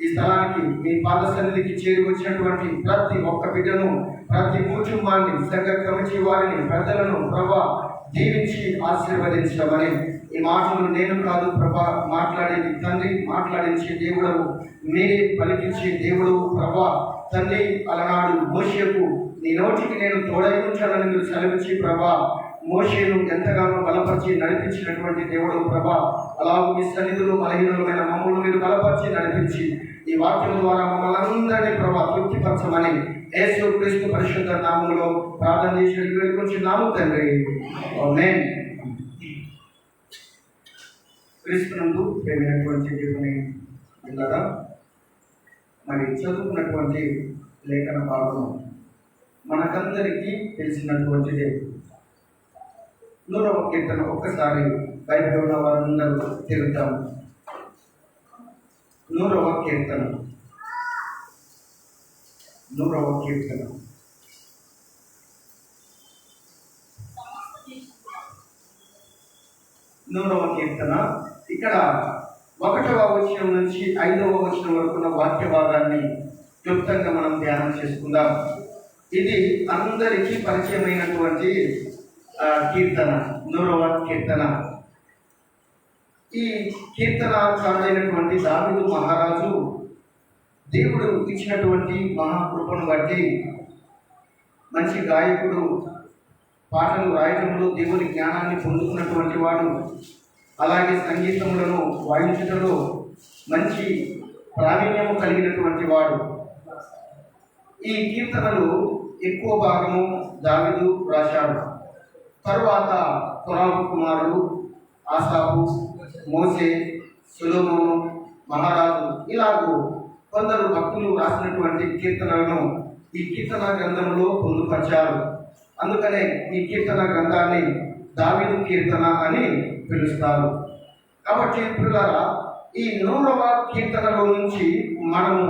ఈ స్థలానికి మీ పాద సన్నిధికి చేరి వచ్చినటువంటి ప్రతి ఒక్క బిడ్డను, ప్రతి కుటుంబాన్ని, సంఘ కమిటీ వారిని, పెద్దలను ప్రభా దీవించి ఆశీర్వదించమని ఈ మాటలు నేను కాదు ప్రభా మాట్లాడేది తండ్రి, మాట్లాడించే దేవుడు మీరే, పలికించే దేవుడు ప్రభా తండ్రి. అలనాడు మోషేకు నీ నోటికి నేను తోడై ఉంచాలని మీరు సెలవించి ప్రభా మోషేను ఎంతగానో బలపరిచి నడిపించినటువంటి దేవుడు ప్రభా, అలాగే మీ సన్నిధిలో బలహీనమైన మమ్మల్ని మీరు బలపరిచి నడిపించి ఈ వాక్యం ద్వారా మమ్మల్ని అందరినీ ప్రభా తృప్తిపరచమని యేసు క్రీస్తు పరిశుద్ధ నామములో ప్రార్థన చేసి వేడుకుంటున్నాము తండ్రి. ఆమేన్. క్రీస్తునందు ప్రియమైనటువంటి దేవుని బిడ్డలారా, మరి చదువుకున్నటువంటి లేఖన భాగం మనకందరికీ తెలిసినటువంటిదే. 100వ కీర్తన ఒక్కసారి బైబిల్ ఉన్న వారందరూ తిరుగుతాం. 100వ కీర్తన 100వ కీర్తన ఇక్కడ 1వ వచనం నుంచి 5వ వచనం వరకు ఉన్న వాక్య భాగాన్ని క్లుప్తంగా మనం ధ్యానం చేసుకుందాం. ఇది అందరికీ పరిచయమైనటువంటి కీర్తన, 100వ కీర్తన. ఈ కీర్తనకారుడైనటువంటి దావీదు మహారాజు దేవుడు ఇచ్చినటువంటి మహాకృపను బట్టి మంచి గాయకుడు, పాటలు రాయటంలో దేవుని జ్ఞానాన్ని పొందుకున్నటువంటి వాడు, అలాగే సంగీతములను వాయించడంలో మంచి ప్రావీణ్యము కలిగినటువంటి వాడు. ఈ కీర్తనలు ఎక్కువ భాగము దావీదు రాశాడు. తరువాత కొరాబు కుమారుడు ఆసాపు, మోసే, సొలొమోను, మహారాజు ఇలాగూ కొందరు భక్తులు రాసినటువంటి కీర్తనలను ఈ కీర్తన గ్రంథంలో పొందుపరిచారు. అందుకనే ఈ కీర్తన గ్రంథాన్ని దావీదు కీర్తన అని పిలుస్తారు. కాబట్టి పిల్లలారా, ఈ 100వ కీర్తనలో నుంచి మనము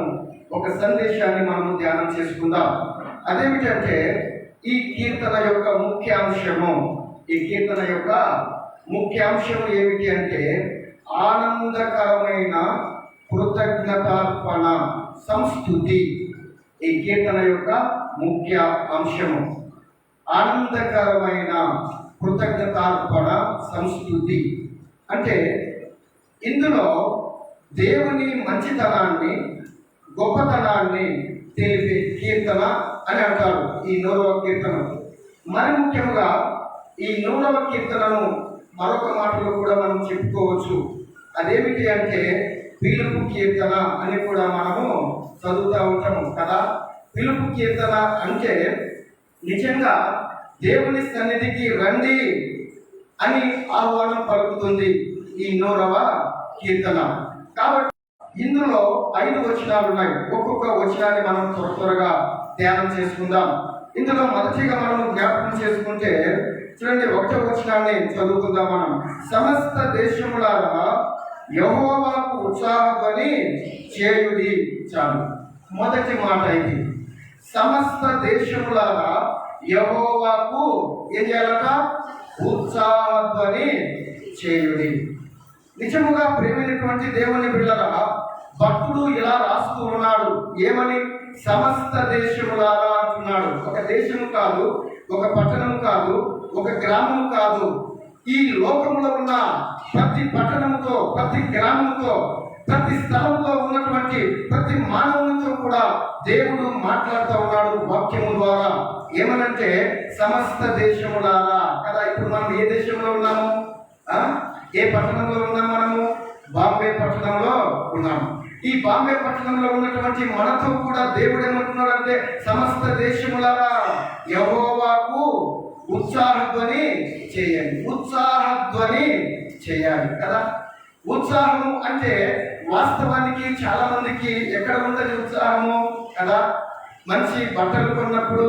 ఒక సందేశాన్ని మనము ధ్యానం చేసుకుందాం. అదేమిటంటే ఈ కీర్తన యొక్క ముఖ్యాంశము ఏమిటి అంటే ఆనందకరమైన కృతజ్ఞతార్పణ సంస్తుతి. ఈ కీర్తన యొక్క ముఖ్య అంశము ఆనందకరమైన కృతజ్ఞతార్పణ సంస్తుతి. అంటే ఇందులో దేవుని మంచితనాన్ని, గొప్పతనాన్ని తెలిపే కీర్తన అని అంటారు ఈ 100వ కీర్తన. మరి ముఖ్యంగా ఈ 100వ కీర్తనను మరొక మాటలో కూడా మనం చెప్పుకోవచ్చు. అదేమిటి అంటే పిలుపు కీర్తన అని కూడా మనము చదువుతూ ఉంటాము కదా. పిలుపు కీర్తన అంటే నిజంగా దేవుని సన్నిధికి రండి అని ఆహ్వానం పలుకుతుంది ఈ 100వ కీర్తన. కాబట్టి ఇందులో 5 వచనాలు ఉన్నాయి. ఒక్కొక్క వచనాన్ని మనం త్వరగా ధ్యానం చేసుకుందాం. ఇందులో మొదటిగా మనం జ్ఞాపకం చేసుకుందాం చేసుకుంటే చూడండి 1వ వచనాన్ని చదువుకుందాం మనం. సమస్త దేశములారా యెహోవాకు ఉత్సాహధ్వని చేయుడి. చాలు, మొదటి మాట ఇది. సమస్త దేశములారా యెహోవాకు ఏం చేయాలట? ఉత్సాహధ్వని చేయుడి. నిజముగా ప్రేమైనటువంటి దేవుని బిడ్డలారా, భక్తుడు ఇలా రాస్తూ ఉన్నాడు. ఏమని? సమస్త దేశములారా అంటున్నాడు. ఒక దేశము కాదు, ఒక పట్టణం కాదు, ఒక గ్రామం కాదు. ఈ లోకంలో ఉన్న ప్రతి పట్టణంతో, ప్రతి గ్రామంతో, ప్రతి స్థలంలో ఉన్నటువంటి ప్రతి మానవునితో కూడా దేవుడు మాట్లాడుతూ ఉన్నాడు వాక్యము ద్వారా. ఏమనంటే సమస్త దేశములారా కదా. ఇప్పుడు మనం ఏ దేశంలో ఉన్నాము? ఏ పట్టణంలో ఉన్నాం? మనము బాంబే పట్టణంలో ఉన్నాము. ఈ బాంబే పట్టణంలో ఉన్నటువంటి మనతో కూడా దేవుడు ఏమంటున్నాడు అంటే సమస్త దేశములారా యెహోవాకు ఉత్సాహధ్వని చేయండి. ఉత్సాహధ్వని చేయాలి కదా. ఉత్సాహము అంటే వాస్తవానికి చాలా మందికి ఎక్కడ ఉంటుంది ఉత్సాహము కదా? మంచి బట్టలు కొన్నప్పుడు,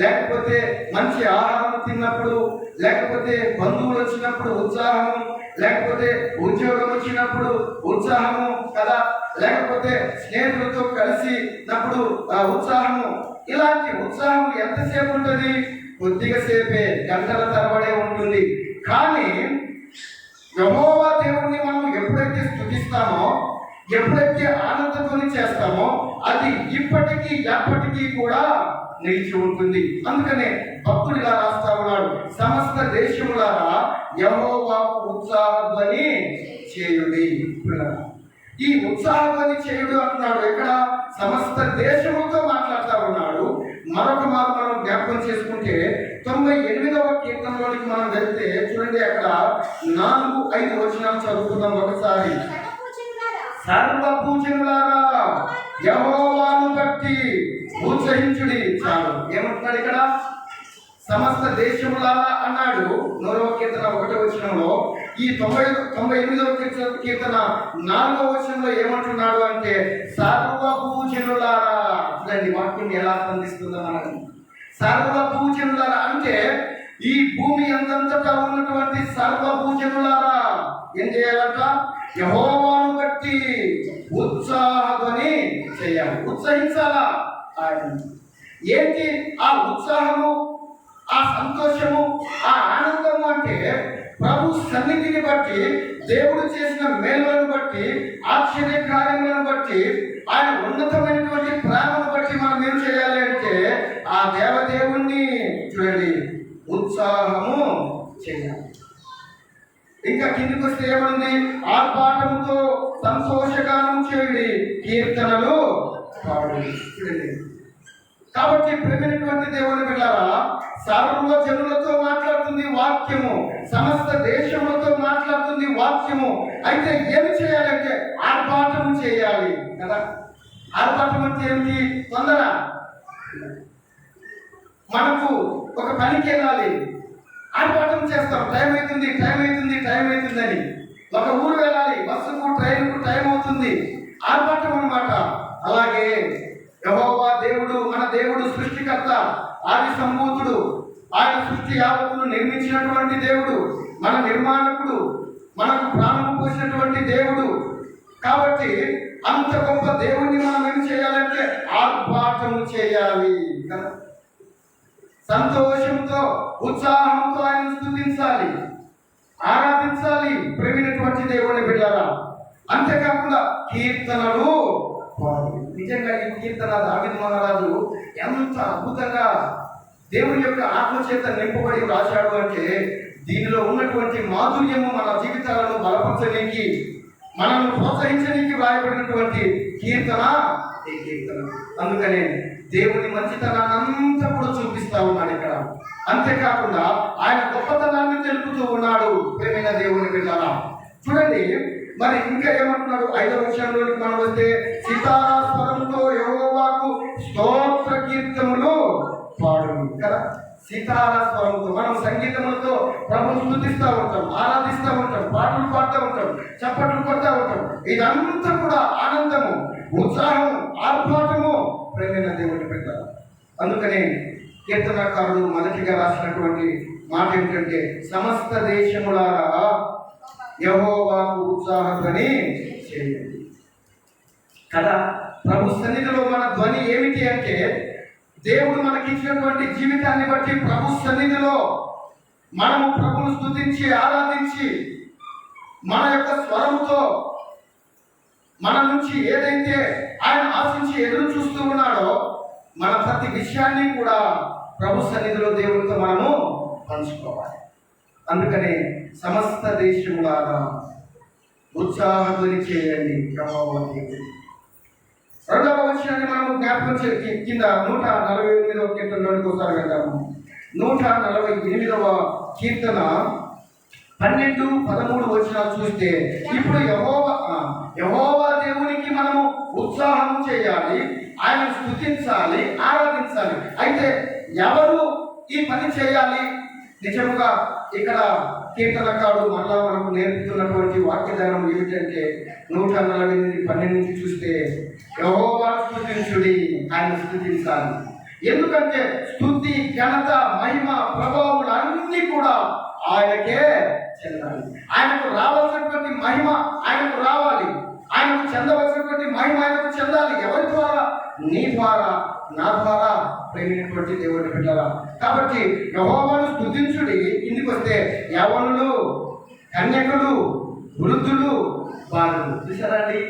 లేకపోతే మంచి ఆహారం తిన్నప్పుడు, లేకపోతే బంధువులు వచ్చినప్పుడు ఉత్సాహము, లేకపోతే ఉద్యోగం వచ్చినప్పుడు ఉత్సాహము కదా, లేకపోతే స్నేహితులతో కలిసినప్పుడు ఉత్సాహము. ఇలాంటి ఉత్సాహం ఎంతసేపు ఉంటుంది? కొద్దిగా సేపే, గంటల తరబడే ఉంటుంది. కానీ యెహోవా దేవుణ్ణి మనం ఎప్పుడైతే స్తుతిస్తామో, ఎప్పుడైతే ఆనందంతో చేస్తామో అది ఇప్పటికీ ఎప్పటికీ కూడా నిలిచి ఉంటుంది. అందుకనే భక్తుడు ఇలా రాస్తా ఉన్నాడు, సమస్త దేశములారా యెహోవాకు ఉత్సాహధ్వని చేయుడి. ఈ ఉత్సాహధ్వని చేయుడు అంటున్నాడు. ఇక్కడ సమస్త దేశములతో మాట్లాడుతూ ఉన్నాడు. మరొక మాట మనం జ్ఞాపకం చేసుకుంటే 98వ కీర్తనలోనికి మనం వెళ్తే చూడండి, అక్కడ 4-5 వచనాలు చదువుకుందాం ఒకసారి. సర్వపూజనులారా యెహోవాను బట్టి ఉత్సహించుడి. చాలు, ఏమంటున్నాడు ఇక్కడ? సమస్త దేశములారా అన్నాడు 9వ కీర్తన 1వ వచనంలో. ఈ 98వ కీర్తన 4వ వచనంలో ఏమంటున్నాడు అంటే సర్వపూజనులారా. చూడండి వాక్యం ఎలా స్పందిస్తుందో మనకు. సర్వపూజనులారా అంటే ఈ భూమి అందంతటా ఉన్నటువంటి సర్వపూజనులారా ఏం చేయాలంట? యెహోవాను బట్టి ఉత్సాహధ్వని చేయాలి, ఉత్సహించాలా ఆయన. ఏంటి ఆ ఉత్సాహము, ఆ సంతోషము, ఆ ఆనందము అంటే ప్రభు సన్నిధిని బట్టి, దేవుడు చేసిన మేలులను బట్టి, ఆశ్చర్య కార్యములను బట్టి, ఆయన ఉన్నతమైనటువంటి ప్రేమను బట్టి మనం ఏం చేయాలి అంటే ఆ దేవదేవుణ్ణి చూడండి ఉత్సాహము చేయాలి. ఇంకా కిందికి వస్తే ఏమంది? ఆర్భాటముతో సంతోషగానం చేయుడి, కీర్తనలు పాడుడి. చూడండి, కాబట్టి ప్రేమైనటువంటి దేవుని బిడ్డలారా, సర్వ జనులతో మాట్లాడుతుంది వాక్యము, సమస్త దేశములతో మాట్లాడుతుంది వాక్యము. అయితే ఏమి చేయాలంటే ఆర్భాటము చేయాలి కదా. ఆర్భాటం అంటే ఏమిటి? తొందర. మనకు ఒక పనికి వెళ్ళాలి, ఆర్భాటం చేస్తాం, టైం అవుతుంది అని. ఒక ఊరు వెళ్ళాలి, బస్సుకు ట్రైన్కు టైం అవుతుంది, ఆర్భాటం అన్నమాట. అలాగే యెహోవా దేవుడు, మన దేవుడు సృష్టికర్త, ఆది సంభూతుడు, ఆయన సృష్టి యావత్తును నిర్మించినటువంటి దేవుడు, మన నిర్మాణకుడు, మనకు ప్రాణము పోసినటువంటి దేవుడు. కాబట్టి అంత గొప్ప దేవుణ్ణి మనం ఏం చేయాలంటే ఆర్భాటము చేయాలి, సంతోషంతో ఉత్సాహంతో ఆయన స్తుతించాలి, ఆరాధించాలి ప్రేమైనటువంటి దేవుని బిడ్డలారా. అంతేకాకుండా కీర్తనలు. నిజంగా ఈ కీర్తన దావీదు మహారాజు ఎంత అద్భుతంగా దేవుని యొక్క ఆత్మచేత నింపబడి రాశాడు అంటే దీనిలో ఉన్నటువంటి మాధుర్యము మన జీవితాలను బలపరచడానికి, మనల్ని ప్రోత్సహించడానికి వ్రాయబడినటువంటి కీర్తన ఈ కీర్తన. అందుకనే దేవుని మంచితనాన్ని అంతా కూడా చూపిస్తా ఉన్నాడు ఇక్కడ. అంతేకాకుండా ఆయన గొప్పతనాన్ని తెలుపుతూ ఉన్నాడు ప్రేమైన దేవుని బిడ్డలారా. చూడండి మరి ఇంకా ఏమంటున్నాడు? 5వ వచనంలోకి మనం వస్తే సితారా స్వరంతో యెహోవాకు స్తోత్ర కీర్తనలు పాడును కదా. సితారా స్వరంతో మనం సంగీతములతో ప్రభువును స్తుతిస్తూ ఉంటాం, ఆరాధిస్తూ ఉంటాం, పాటలు పాడుతూ ఉంటాం, చప్పట్లు కొడతా ఉంటాం. ఇదంతా కూడా ఆనందము, ఉత్సాహము, ఆర్భాటము ప్రేమైన దేవుని బిడ్డలారా. అందుకనే కీర్తనకారుడు మొదటిగా రాసినటువంటి మాట ఏమిటంటే, సమస్త దేశములారా యెహోవాకు ఉత్సాహధ్వని చేయండి. కదా, ప్రభు సన్నిధిలో మన ధ్వని ఏమిటి అంటే, దేవుడు మనకిచ్చినటువంటి జీవితాన్ని బట్టి ప్రభు సన్నిధిలో మనము ప్రభును స్తుతించి ఆరాధించి మన యొక్క స్వరంతో మన నుంచి ఏదైతే ఆయన ఆశించి ఎదురు చూస్తూ ఉన్నాడో మన ప్రతి విషయాన్ని కూడా ప్రభు సన్నిధిలో దేవునితో మనము పంచుకోవాలి. అందుకనే సమస్త దేశములారా ఉత్సాహధ్వని చేయండి యెహోవా దేవుడు. రెండవ వచనాన్ని మనము జ్ఞాపకం కింద 148వ కీర్తనలోనికి ఒకసారి వెళ్దాము. 148వ కీర్తన 12, 13 వచనాలు చూస్తే, ఇప్పుడు యెహోవా దేవునికి మనము ఉత్సాహం చేయాలి, ఆయన స్తుతించాలి, ఆరాధించాలి. అయితే ఎవరు ఈ పని చేయాలి? నిజముగా ఇక్కడ కీర్తనకారుడు మరలా మనకు నేర్పుతున్నటువంటి వాక్యధానం ఏమిటంటే 148:12 నుంచి చూస్తే, యెహోవా స్తుతించుడి, ఆయన స్తుతించాలి. ఎందుకంటే స్తుతి, ఘనత, మహిమ, ప్రభావములు అన్నీ కూడా ఆయనకే చెందాలి. ఆయనకు రావాల్సినటువంటి మహిమ ఆయనకు రావాలి, ఆయనకు చెందవలసినటువంటి మహిమ ఆయనకు చెందాలి. ఎవరి ద్వారా? నీ ద్వారా, నా ద్వారా, ప్రేమైనటువంటి దేవుని బిడ్డరా. కాబట్టి యెహోవాను స్తుతించుడి. కిందికి వస్తే యవ్వనులు, కన్యకులు, వృద్ధులు, బాలులు. చూసారండి,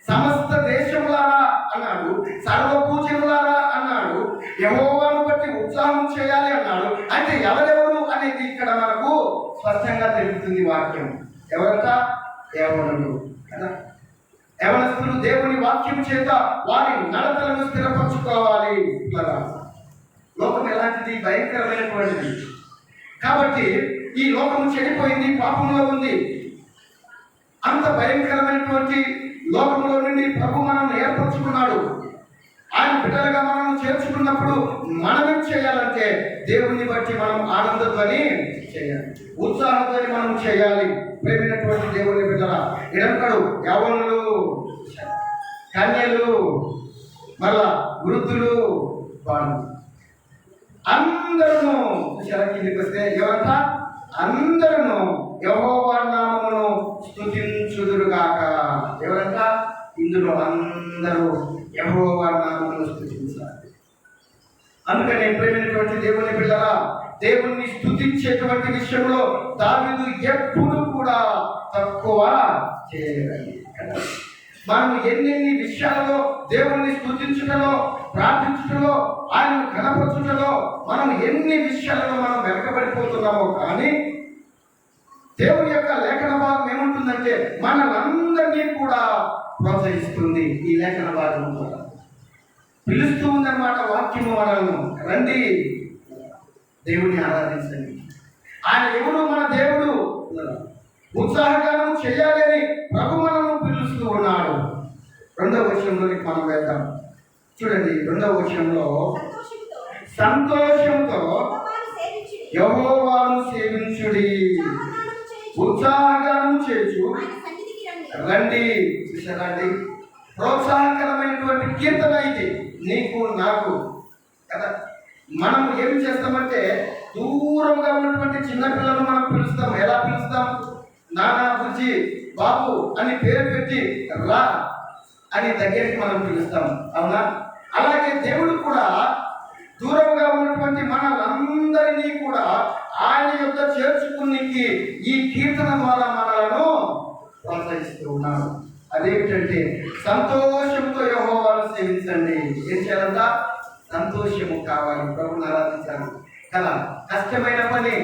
సమస్త దేశములారా అన్నాడు, సర్వపూజనులారా అన్నాడు, యెహోవాను బట్టి ఉత్సాహం చేయాలి అన్నాడు. అంటే ఎవరెవరు అనేది ఇక్కడ మనకు స్పష్టంగా తెలుపుతుంది వాక్యం. ఎవరంట? యవ్వనులు కదా. యవనస్తులు దేవుని వాక్యం చేత వారి నడతలను స్థిరపరచుకోవాలి. లోకం ఎలాంటిది? భయంకరమైనటువంటిది. కాబట్టి ఈ లోకం చెడిపోయింది, పాపంలో ఉంది. అంత భయంకరమైనటువంటి లోకంలో నుండి ప్రభు మనల్ని ఏర్పరచుకున్నాడు. ఆయన బిడ్డలుగా మనం చేర్చుకున్నప్పుడు మనం ఏం చేయాలంటే, దేవుని బట్టి మనం ఆనందధ్వని చేయాలి, ఉత్సాహధ్వని మనం చేయాలి. ప్రేమైనటువంటి దేవుని బిడ్డల ఇడంకడు యవ్వనులు, కన్యలు, మళ్ళా వృద్ధులు, బాలు అందరూ కిందికి వస్తే ఎవరంట? అందరూ యెహోవా నామమును స్తుతించుదురుగాక. ఎవరంట? ఇందులో అందరూ యెహోవా నామమును స్తుతించాలి. అందుకని ప్రేమైనటువంటి దేవుని బిడ్డలా, దేవుణ్ణి స్తుతించేటువంటి విషయంలో దావీదు ఎప్పుడు కూడా తక్కువ చేయలేదండి. మనం ఎన్నెన్ని విషయాలలో దేవుణ్ణి స్తుతించుటలో, ప్రార్థించుటలో, ఆయన కనపరచుటలో మనం ఎన్ని విషయాలలో మనం వెనకబడిపోతున్నామో, కానీ దేవుని యొక్క లేఖన భాగం ఏముంటుందంటే మనలందరినీ కూడా ప్రోత్సహిస్తుంది. ఈ లేఖన భాగం కూడా పిలుస్తూ ఉందన్నమాట. వాక్యము మనల్ని, రండి దేవుని ఆరాధించండి. ఆయన ఎవరు? మన దేవుడు. ఉత్సాహగానం చేయాలి అని ప్రభు మనల్ని పిలుస్తూ ఉన్నాడు. 2వ వచనంలోకి మనం వెళ్దాం. చూడండి, 2వ వచనంలో, సంతోషంతో యెహోవాను సేవించుడి, ఉత్సాహగానం చేయుచు రండి. చూసారండి, ప్రోత్సాహకరమైనటువంటి కీర్తన ఇది నీకు నాకు కదా. మనం ఏం చేస్తామంటే, దూరంగా ఉన్నటువంటి చిన్నపిల్లలు మనం పిలుస్తాం. ఎలా పిలుస్తాం? నానా, బుజ్జి, బాబు అని పేరు పెట్టి రా అని దగ్గరికి మనం పిలుస్తాం, అవునా? అలాగే దేవుడు కూడా దూరంగా ఉన్నటువంటి మనలందరినీ కూడా ఆయన యొక్క చేర్చుకునికి ఈ కీర్తన ద్వారా మనలను ప్రోత్సహిస్తూ ఉన్నాడు. అదేమిటంటే, సంతోషంతో యెహోవాను సేవించండి. ఏం చేయాలంట? సంతోషము కావాలి, ప్రభుని ఆరాధించాలి కదా. కష్టమైన పని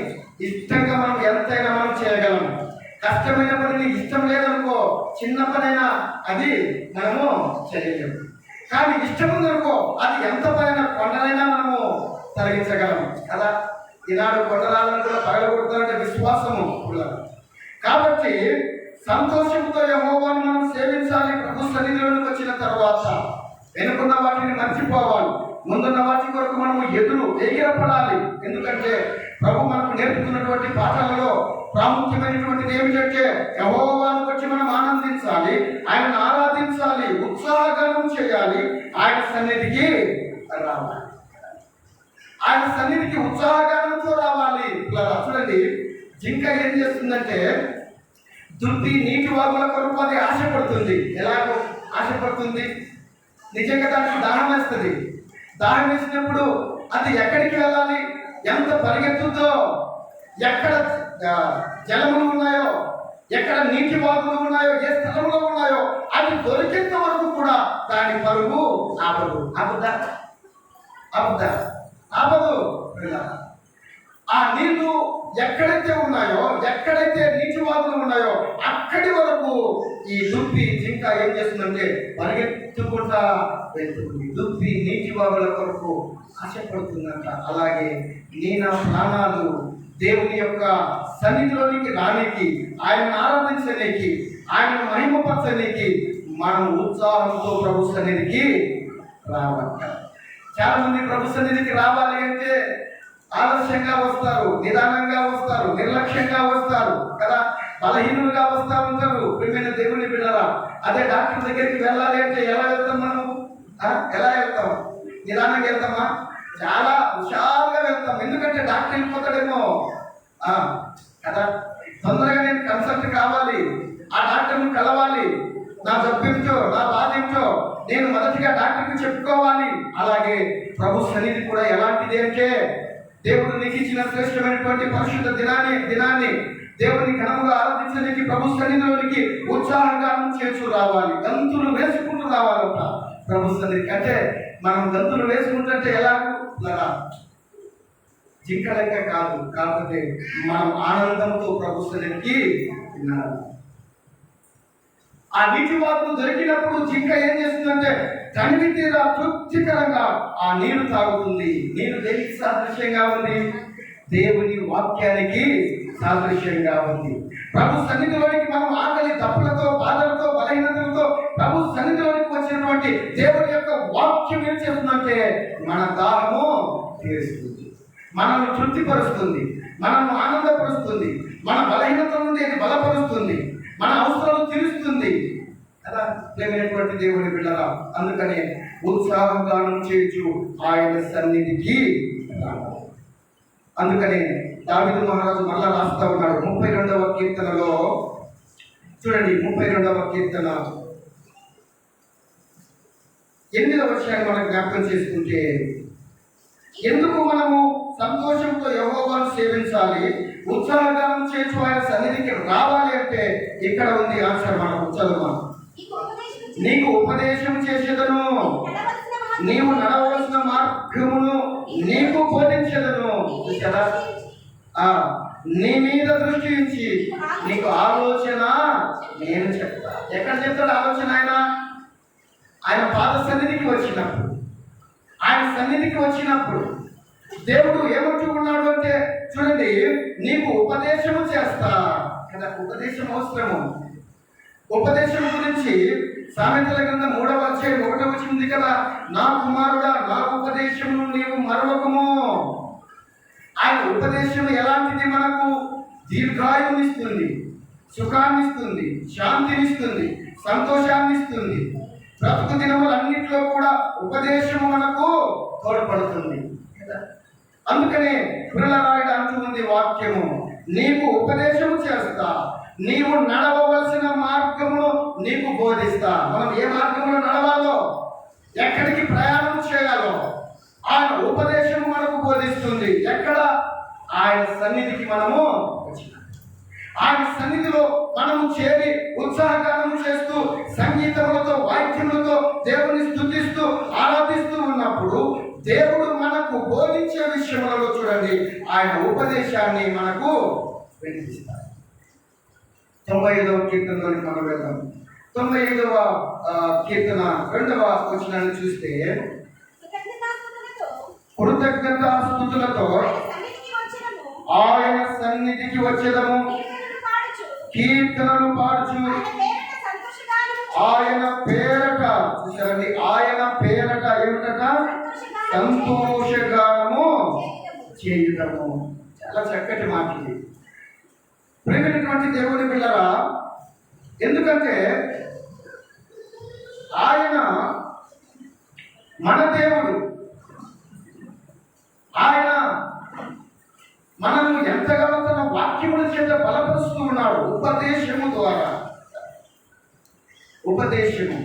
ఇష్టంగా మనం ఎంతైనా మనం చేయగలం. కష్టమైన పనిని ఇష్టం లేదనుకో, చిన్న పనైనా అది మనము చేయలేము. కానీ ఇష్టం ఉందనుకో, అది ఎంత పనైనా, కొండలైనా మనము తొలగించగలం కదా. ఈనాడు కొండరాలను కూడా పగలగొడతారంటే విశ్వాసము. కాబట్టి సంతోషంతో యెహోవాను మనం సేవించాలి. ప్రభు సన్నిధిలోకి వచ్చిన తర్వాత వెనుకున్న వాటిని మర్చిపోవాలి, ముందున్న వాటి కొరకు మనము ఎగిరపడాలి. ఎందుకంటే ప్రభు మనకు నేర్పుతున్నటువంటి పాఠాలలో ప్రాముఖ్యమైనటువంటిది ఏమిటంటే, యెహోవాను బట్టి మనం ఆనందించాలి, ఆయనను ఆరాధించాలి, ఉత్సాహగానం చేయాలి, ఆయన సన్నిధికి రావాలి. ఆయన సన్నిధికి ఉత్సాహగానంతో రావాలి. ఇలా చూడండి, జింక ఏం చేస్తుందంటే దుప్పి నీటి వాగుల కొరకు అది ఆశపడుతుంది. ఎలాగో ఆశపడుతుంది, నిజంగా దానికి దాహం వేస్తుంది. దాహం వేసినప్పుడు అది ఎక్కడికి వెళ్ళాలి, ఎంత పరిగెత్తుతో, ఎక్కడ జలములు ఉన్నాయో, ఎక్కడ నీటి వాగులు ఉన్నాయో, ఏ స్థలంలో ఉన్నాయో అది దొరికేంత వరకు కూడా దాని పరుగు ఆపదు. ఆపదు. ఆ నీళ్లు ఎక్కడైతే ఉన్నాయో, ఎక్కడైతే నీటి వాగులు ఉన్నాయో అక్కడి వరకు ఈ దుప్పి జింక ఏం చేస్తుందంటే పరిగెత్తుకుంటా వెళ్తుంది. దుప్పి నీటి వాగుల కొరకు ఆశపడుతుందంట. అలాగే నీ నా ప్రాణాలు దేవుని యొక్క సన్నిధిలోనికి రానికి, ఆయనను ఆరాధించడానికి, ఆయనను మహిమపరచడానికి మనం ఉత్సాహంతో ప్రభు సన్నిధికి రావాలి. చాలా మంది ప్రభు సన్నిధికి రావాలి అంటే ఆలస్యంగా వస్తారు, నిదానంగా వస్తారు, నిర్లక్ష్యంగా వస్తారు కదా, బలహీనులుగా వస్తూ ఉంటారు. ప్రియమైన దేవుని బిడ్డరా, అదే డాక్టర్ దగ్గరికి వెళ్ళాలి అంటే ఎలా వెళ్తాం మనం? ఎలా వెళ్తాం? నిదానంగా వెళ్తామా? చాలా హుషారుగా వెళ్తాం. ఎందుకంటే డాక్టర్ వెళ్ళిపోతాడేమో కదా. తొందరగా నేను కన్సల్ట్ కావాలి, ఆ డాక్టర్ని కలవాలి, నా జబ్బేమిటో, నా బాధ ఏమిటో నేను మొదటిగా డాక్టర్కి చెప్పుకోవాలి. అలాగే ప్రభు సన్నిధి కూడా ఎలాంటిది అంటే, దేవుడు నీకు ఇచ్చిన శ్రేష్టమైనటువంటి పరిశుద్ధ దినాన్ని దేవుని ఘనముగా ఆరాధించడానికి ప్రభు సన్నిధిలోనికి ఉత్సాహంగా చేస్తూ రావాలి, గంతులు వేసుకుంటూ రావాలంట ప్రభు సన్నిధికి. అంటే మనం గంతులు వేసుకుంటుంటే ఎలాగో జింక లెక్క కాదు, కాకపోతే మనం ఆనందంతో ప్రభు సన్నిధికి వినాలి. ఆ నీటి వాగులు దొరికినప్పుడు జింక ఏం చేస్తుందంటే తనివి తీరా తృప్తికరంగా ఆ నీరు తాగుతుంది. నీరు దేనికి సాదృశ్యంగా ఉంది? దేవుని వాక్యానికి సాదృశ్యంగా ఉంది. ప్రభు సన్నిధిలోనికి మనం ఆకలి తప్పులతో, బాధలతో, బలహీనతలతో ప్రభు సన్నిధిలోనికి వచ్చినటువంటి దేవుని యొక్క వాక్యం ఏం చేస్తుందంటే మన దాహము తీరుస్తుంది, మనల్ని తృప్తిపరుస్తుంది, మనల్ని ఆనందపరుస్తుంది, మన బలహీనత నుండి అది బలపరుస్తుంది, మన అవసరాలు తీరుస్తుంది కదా ప్రేమైనటువంటి దేవుని బిడ్డరా. అందుకనే ఉత్సాహగానం చేయొచ్చు ఆయన సన్నిధికి. అందుకనే దావీదు మహారాజు మరలా రాస్తా ఉన్నాడు 32వ కీర్తనలో. చూడండి 32వ కీర్తన 8వ వచనాన్ని మనం జ్ఞాపకం చేసుకుంటే, ఎందుకు మనము సంతోషంతో యెహోవాను సేవించాలి, ఉత్సాహగానం చేస్తూ ఆయన సన్నిధికి రావాలి అంటే ఇక్కడ ఉంది ఆన్సర్. మనకు చదువు. నీకు ఉపదేశం చేసేదను, నీవు నడవలసిన మార్గమును నీకు బోధించేదను. కదా, నీ మీద దృష్టి ఉంచి నీకు ఆలోచన నేను చెప్తా. ఎక్కడ చెప్తాడు ఆలోచన? ఆయన పాద సన్నిధికి వచ్చినప్పుడు, ఆయన సన్నిధికి వచ్చినప్పుడు దేవుడు ఏమంటూ ఉన్నాడు అంటే, చూడండి, నీకు ఉపదేశము చేస్తా కదా. ఉపదేశం అవసరము. ఉపదేశం గురించి సామెతల గ్రంథం 3వ అధ్యాయం 1వ వచనం ఉంది కదా, నా కుమారుడా నా ఉపదేశమును నీవు మరవకము. ఆయన ఉపదేశం ఎలాంటిది? మనకు దీర్ఘాయునిస్తుంది, సుఖాన్నిస్తుంది, శాంతినిస్తుంది, సంతోషాన్నిస్తుంది. బ్రతుకు దినములన్నింటిలో కూడా ఉపదేశము మనకు తోడ్పడుతుంది. అందుకనే పురలరాయుడు అంటూ ఉంది వాక్యము, నీకు ఉపదేశము చేస్తా, నీవు నడవవలసిన మార్గమును నీకు బోధిస్తా. మనం ఏ మార్గంలో నడవాలో, ఎక్కడికి ప్రయాణం చేయాలో ఆయన ఉపదేశం మనకు బోధిస్తుంది. ఎక్కడ? ఆయన సన్నిధికి మనము వచ్చిన, ఆయన సన్నిధిలో మనము చేరి ఉత్సాహగానం చేస్తూ సంగీతములతో, వాయిద్యములతో దేవుని స్తుతిస్తూ ఆరాధిస్తూ ఉన్నప్పుడు దేవుడు మనకు బోధించే విషయములలో చూడండి ఆయన ఉపదేశాన్ని మనకు వినిపిస్తారు. 95వ కీర్తనలోకి మనం వెళ్దాం. 95వ కీర్తన 2వ వచనాన్ని చూస్తే, కృతజ్ఞతాస్తుతులతో ఆయన సన్నిధికి వచ్చేదము, కీర్తనలు పాడుచు ఆయన పేరట. చూసారండి, ఆయన పేరట ఏమిటట? సంతోషగానము చేయుటము. చాలా చక్కటి మాట ఇది. ప్రియమైనటువంటి దేవుని పిల్లరా, ఎందుకంటే ఆయన మన దేవుడు, ఆయన మనము ఎంతగానో తన వాక్యముల చేత బలపరుస్తూ ఉన్నాడు. ఉపదేశము ద్వారా, ఉపదేశము.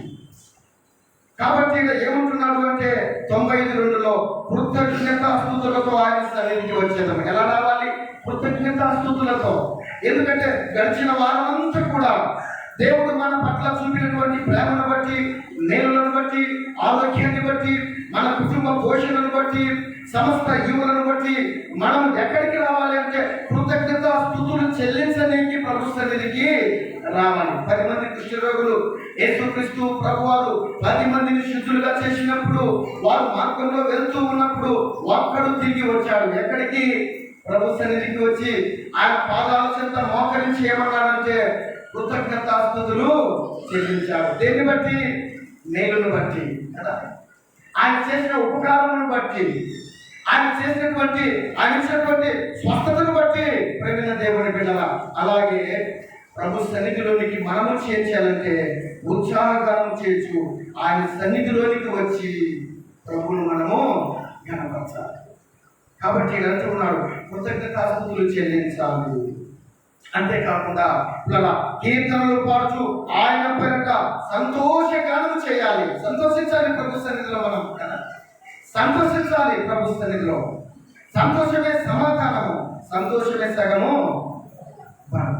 కాబట్టి ఇక్కడ ఏమంటున్నాడు అంటే 95:2లో కృతజ్ఞతాస్తుతులతో ఆయన సన్నిధికి వచ్చేదాం. ఎలా రావాలి? కృతజ్ఞతాస్తుతులతో. ఎందుకంటే గడిచిన వారమంతా కూడా దేవుడు మన పట్ల చూపినటువంటి ప్రేమను బట్టి, మేలులను బట్టి, ఆరోగ్యాన్ని బట్టి, మన కుటుంబ పోషణను బట్టి, సమస్త ఈవులను బట్టి మనం ఎక్కడికి రావాలి అంటే కృతజ్ఞతాస్తుతులు చెల్లించడానికి ప్రభు సన్నిధికి రావాలి. 10 మంది కుష్ఠరోగులు యేసుక్రీస్తు ప్రభువారు 10 మందిని శుద్ధులుగా చేసినప్పుడు, వారు మార్గంలో వెళ్తూ ఉన్నప్పుడు ఒక్కడు తిరిగి వచ్చాడు. ఎక్కడికి? ప్రభు సన్నిధికి వచ్చి ఆయన పాదాల చెంత మోకరించి ఏమన్నాడంటే కృతజ్ఞతాస్తుతులు చెల్లించాడు. దేన్ని బట్టి? మేలును బట్టి కదా, ఆయన చేసిన ఉపకారమును బట్టి, ఆయన ఇచ్చినటువంటి స్వస్థతను బట్టి. ప్రేమైన దేవుని బిడ్డల, అలాగే ప్రభు సన్నిధిలోనికి మనము చేర్చాలంటే ఉత్సాహగానం చేయొచ్చు. ఆయన సన్నిధిలోనికి వచ్చి ప్రభువును మనము కనపరచాలి. కాబట్టి అంటున్నాడు కృతజ్ఞతాస్తుతులు చెల్లించాలి. అంతేకాకుండా ఇలా కీర్తనలు పాడుతూ ఆయన పేరట సంతోషగానం చేయాలి. సంతోషించాలి ప్రభు సన్నిధిలో మనం కదా, సంతోషించాలి ప్రభు సన్నిధిలో. సంతోషమే సమాధానము, సంతోషమే సగము బలం.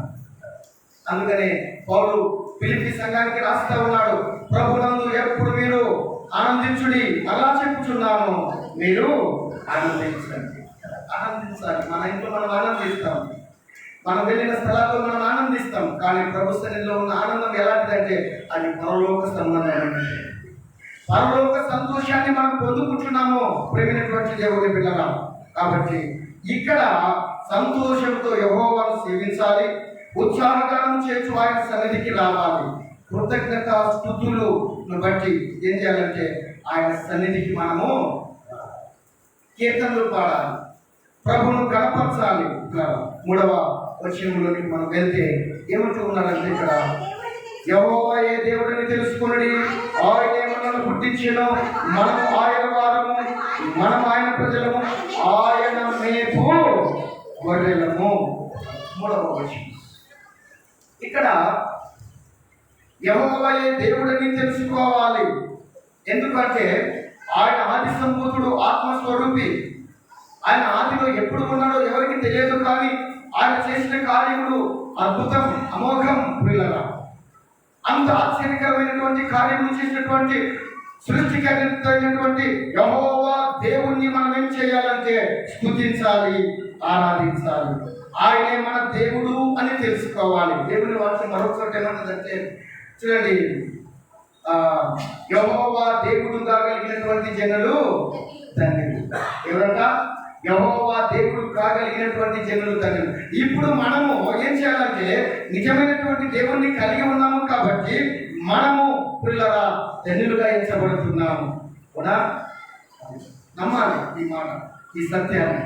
అందుకనే పౌలు ఫిలిప్పీ సంఘానికి రాస్తా ఉన్నాడు, ప్రభునందు ఎప్పుడు మీరు ఆనందించుడి, అలా చెప్పుచున్నాను, మీరు ఆనందించండి. ఆనందించాలి. మన ఇంట్లో మనం ఆనందిస్తాం, మనం వెళ్ళిన స్థలాల్లో మనం ఆనందిస్తాం. కానీ ప్రభు సన్నిధిలో ఉన్న ఆనందం ఎలాంటిదంటే అది పరలోక సంబంధమైనది. పరలోక సంతోషాన్ని మనం పొందుకుంటున్నాము ప్రేమైనటువంటి దేవుని బిడ్డలా. కాబట్టి ఇక్కడ సంతోషంతో యెహోవాను సేవించాలి, ఉత్సాహగానం చేస్తూ ఆయన సన్నిధికి రావాలి. కృతజ్ఞత స్తుతులను బట్టి ఏం చేయాలంటే ఆయన సన్నిధికి మనము కీర్తనలు పాడాలి, ప్రభును కనపరచాలి. 3వ వచనంలోకి మనం వెళ్తే ఏమంటూ ఉన్నారంటే ఇక్కడ యెహోవాయే దేవుడిని తెలుసుకొనుడి, ఆయనే మనల్ని పుట్టించెను, మనము ఆయన వారము, మనం ఆయన ప్రజలము, ఆయన మేపు గొర్రెలము. 3వ వచనం. ఇక్కడ యెహోవాయే దేవుడిని తెలుసుకోవాలి. ఎందుకంటే ఆయన ఆది సంభూతుడు, ఆత్మస్వరూపి. ఆయన ఆదిలో ఎప్పుడు ఉన్నాడో ఎవరికి తెలియదు. కానీ ఆయన చేసిన కార్యములు అద్భుతం, అమోఘం. ప్రియులారా, అంత ఆశ్చర్యకరమైనటువంటి కార్యములు చేసినటువంటి సృష్టికర్తైనటువంటి యెహోవా దేవుణ్ణి మనం ఏం చేయాలంటే స్తుతించాలి, ఆరాధించాలి. ఆయనే మన దేవుడు అని తెలుసుకోవాలి. దేవుని వాక్యం మరొకటి ఏమంటుందంటే చూడండి, యెహోవా దేవుడుగా కలిగినటువంటి జనులు ధన్యులు. ఎవరంట? యెహోవా దేవుడు కాగలిగినటువంటి జనులు ధన్యులు. ఇప్పుడు మనము ఏం చేయాలంటే నిజమైనటువంటి దేవుణ్ణి కలిగి ఉన్నాము కాబట్టి మనము పిల్లల ధన్యులుగా ఎంచబడుతున్నాము. కూడా నమ్మాలి ఈ మాట, ఈ సత్యాన్ని.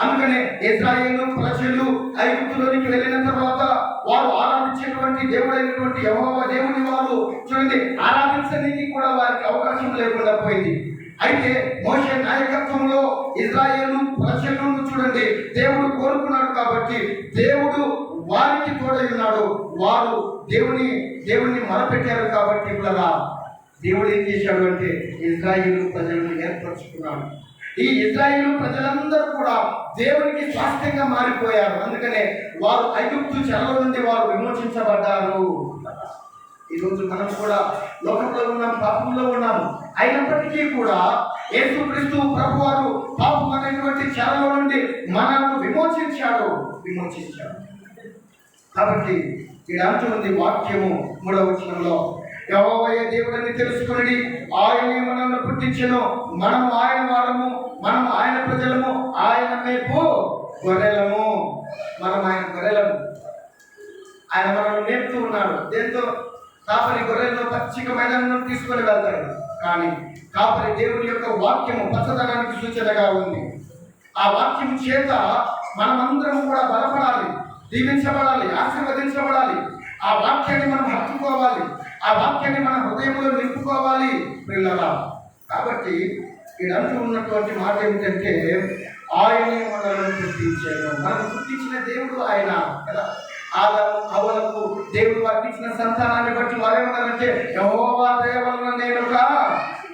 అందుకనే ఇశ్రాయేలు ప్రజలు ఐగుప్తులోనికి వెళ్ళిన తర్వాత వారు ఆరాధించేటువంటి దేవుడైనటువంటి యెహోవా దేవుని వారు చూడండి ఆరాధించడానికి కూడా వారికి అవకాశం లేకుండా పోయింది. అయితే మోషే నాయకత్వంలో ఇశ్రాయేలు ప్రజలను చూడండి దేవుడు కోరుకున్నాడు. కాబట్టి దేవుడు వారికి తోడై ఉన్నాడు. వారు దేవుని మొరపెట్టారు. కాబట్టి ఇలా దేవుడు ఏం చేశాడు అంటే ఇశ్రాయేలు ప్రజలను ఏర్పరచుకున్నాడు. ఈ ఇశ్రాయేలు ప్రజలందరూ కూడా దేవునికి స్వాస్థ్యంగా మారిపోయారు. అందుకనే వారు ఐగుప్తు చెరల నుండి వారు విమోచించబడ్డారు. ఈరోజు మనం కూడా లోకంలో ఉన్నాం, పాపంలో ఉన్నాము. అయినప్పటికీ కూడా యేసుక్రీస్తు ప్రభువారు పాపం అనేటువంటి చెరల నుండి మనల్ని విమోచించాడు. కాబట్టి ఇది అంటుంది వాక్యము 3వ వచనంలో, యెహోవాయే దేవుడని తెలుసుకొనుడి, ఆయనే మనల్ని పుట్టించెను, మనము ఆయన వారము, మనం ఆయన ప్రజలము, ఆయన మేపు గొర్రెలము. మనం ఆయన గొర్రెలము. ఆయన మనల్ని మేపుతూ ఉన్నాడు. దేంతో? కాపరి గొర్రెలను పచ్చిక మైదానం తీసుకొని వెళ్తాడు. కానీ కాపరి దేవుని యొక్క వాక్యము పచ్చదనానికి సూచనగా ఉంది. ఆ వాక్యం చేత మనమందరం కూడా బలపడాలి, దీవించబడాలి, ఆశీర్వదించబడాలి. ఆ వాక్యాన్ని మనం హత్తుకోవాలి, ఆ వాక్యాన్ని మన హృదయంలో నింపుకోవాలి పిల్లల. కాబట్టి ఇక్కడ అంటూ ఉన్నటువంటి మాట ఏమిటంటే ఆయనే మనల్ని పుట్టించాడు. మనం పుట్టించిన దేవుడు ఆయన కదా. ఆదాము హవ్వలకు దేవుడు వారికిచ్చిన సంతానాన్ని బట్టి వారేమన్నారంటే, యెహోవా దయ వలన నేను ఒక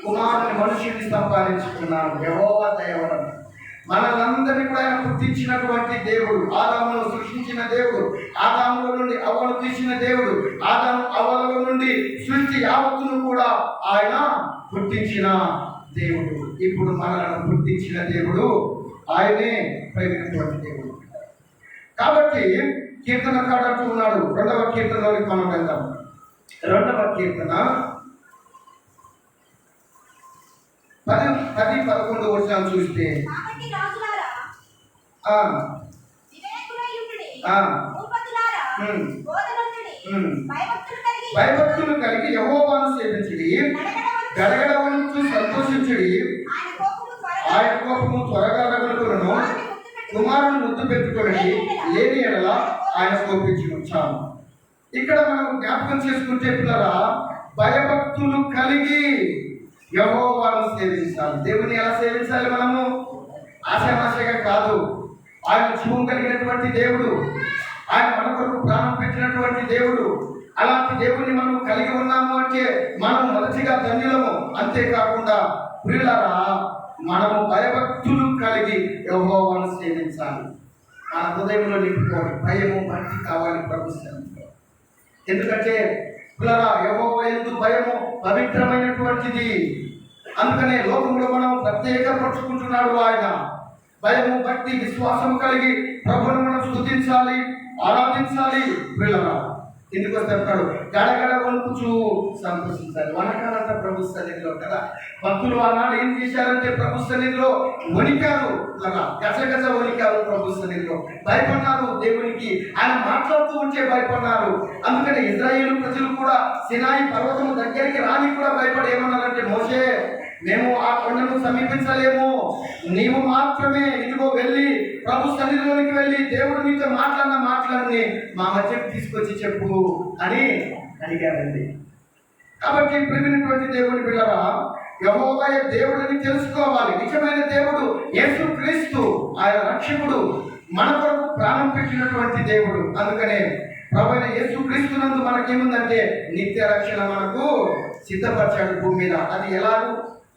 కుమారుని మనుషుని సంపాదించుకున్నాను. యెహోవా దయ వలన మనలందరినీ కూడా ఆయన పుట్టించినటువంటి దేవుడు, ఆదామును సృష్టించిన దేవుడు, ఆదాముల నుండి అవ్వను తీసిన దేవుడు, ఆదాము అవ్వల నుండి సృష్టి యావత్తును కూడా ఆయన పుట్టించిన దేవుడు. ఇప్పుడు మనలను పుట్టించిన దేవుడు ఆయనే ప్రేమినటువంటి దేవుడు. కాబట్టి కీర్తనకారుడు అంటూ ఉన్నాడు, 2వ కీర్తనలోకి మనం వెళ్దాం. 2వ కీర్తన 10-11 వచనాలు చూస్తే, కాబట్టి రాజులారా, ఆ వివేకులై ఉండుడి, ఆ భూపతులారా, బోధనందుడి, భయభక్తులు కలిగి యెహోవాను సేవించుడి, గడగడవనుచు సంతోషించుడి. ఆయన కోపము త్వరగా రగులుకొనును, కుమారుని ముద్దు పెట్టుకొనడి, లేని ఎడల ఆయన కోపించును. చాలు. ఇక్కడ మనం జ్ఞాపకం చేసుకుంటే పిల్లరా, భయభక్తులు కలిగి యెహోవాను సేవించాలి. దేవుని ఎలా సేవించాలి? మనము ఆశామాషగా కాదు. ఆయన జీవం కలిగినటువంటి దేవుడు, ఆయన మన కొరకు ప్రాణం పెట్టినటువంటి దేవుడు. అలాంటి దేవుడిని మనం కలిగి ఉన్నాము అంటే మనం మొదటిగా ధన్యులము. అంతేకాకుండా ప్రియులారా, మనము భయభక్తులు కలిగి యెహోవాను సేవించాలి. మన హృదయంలో నింపుకోవాలి. భయము భక్తి కావాలి ప్రభు సన్నిధిలో. ఎందుకంటే పిల్లరా, యెహోవా యందు భయము పవిత్రమైనటువంటిది. అందుకనే లోకంలో మనం ప్రత్యేకపరుచుకుంటున్నాడు ఆయన. భయము భక్తి విశ్వాసం కలిగి ప్రభువును మనం స్తుతించాలి, ఆరాధించాలి. పిల్లరా, ఎందుకు చెప్తాడు? గడగడ వణుకుచూ సంతోషించాలి. వనకాలంట ప్రభు సన్నిధిలో కదా. భక్తులు ఆనాడు ఏం చేశారంటే ప్రభు సన్నిధిలో వణికారు, గజగజ వణికారు. ప్రభు సన్నిధిలో భయపడ్డారు. దేవునికి ఆయన మాట్లాడుతూ ఉంటే భయపడ్డారు. అందుకని ఇశ్రాయేలు ప్రజలు కూడా సినాయి పర్వతము దగ్గరికి రాని కూడా భయపడి ఏమన్నారంటే, మోషే, మేము ఆ కొండను సమీపించలేము, నీవు మాత్రమే ఇదిగో వెళ్ళి ప్రభు సన్నిధిలోనికి వెళ్ళి దేవుడు నీతో మాట్లాడిన మాటలన్నీ మా మధ్యకు తీసుకొచ్చి చెప్పు అని అడిగారండి. కాబట్టి ప్రియమైనటువంటి దేవుని బిడ్డరా, యెహోవా దేవుడిని తెలుసుకోవాలి. నిజమైన దేవుడు యేసుక్రీస్తు, ఆయన రక్షకుడు, మన కొరకు ప్రాణం పెట్టినటువంటి దేవుడు. అందుకనే ప్రభువైన యేసుక్రీస్తునందు మనకేముందంటే నిత్య రక్షణ మనకు సిద్ధపరిచాడు భూమి మీద. అది ఎలాగూ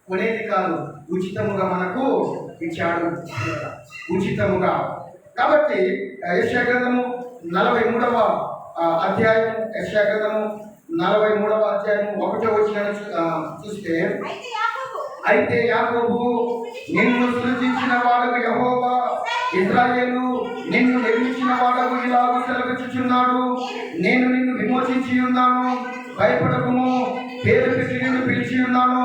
కొనేది కాదు, ఉచితముగా మనకు ఇచ్చాడు, ఉచితముగా. కాబట్టి యెషయా గ్రంథము 43వ అధ్యాయం, యెషయా గ్రంథము 43వ అధ్యాయం 1వ వచనాన్ని చూస్తే, అయితే యాకోబు నిన్ను సృజించిన వాడకు యెహోవా, ఇశ్రాయేలు నిన్ను నిర్మించిన వాడకు ఇలాగ సెలవిచ్చుచున్నాడు, నేను నిన్ను విమోచించి ఉన్నాను, భయపడకుము, పేరు పెట్టి నిన్ను పిలిచి ఉన్నాను,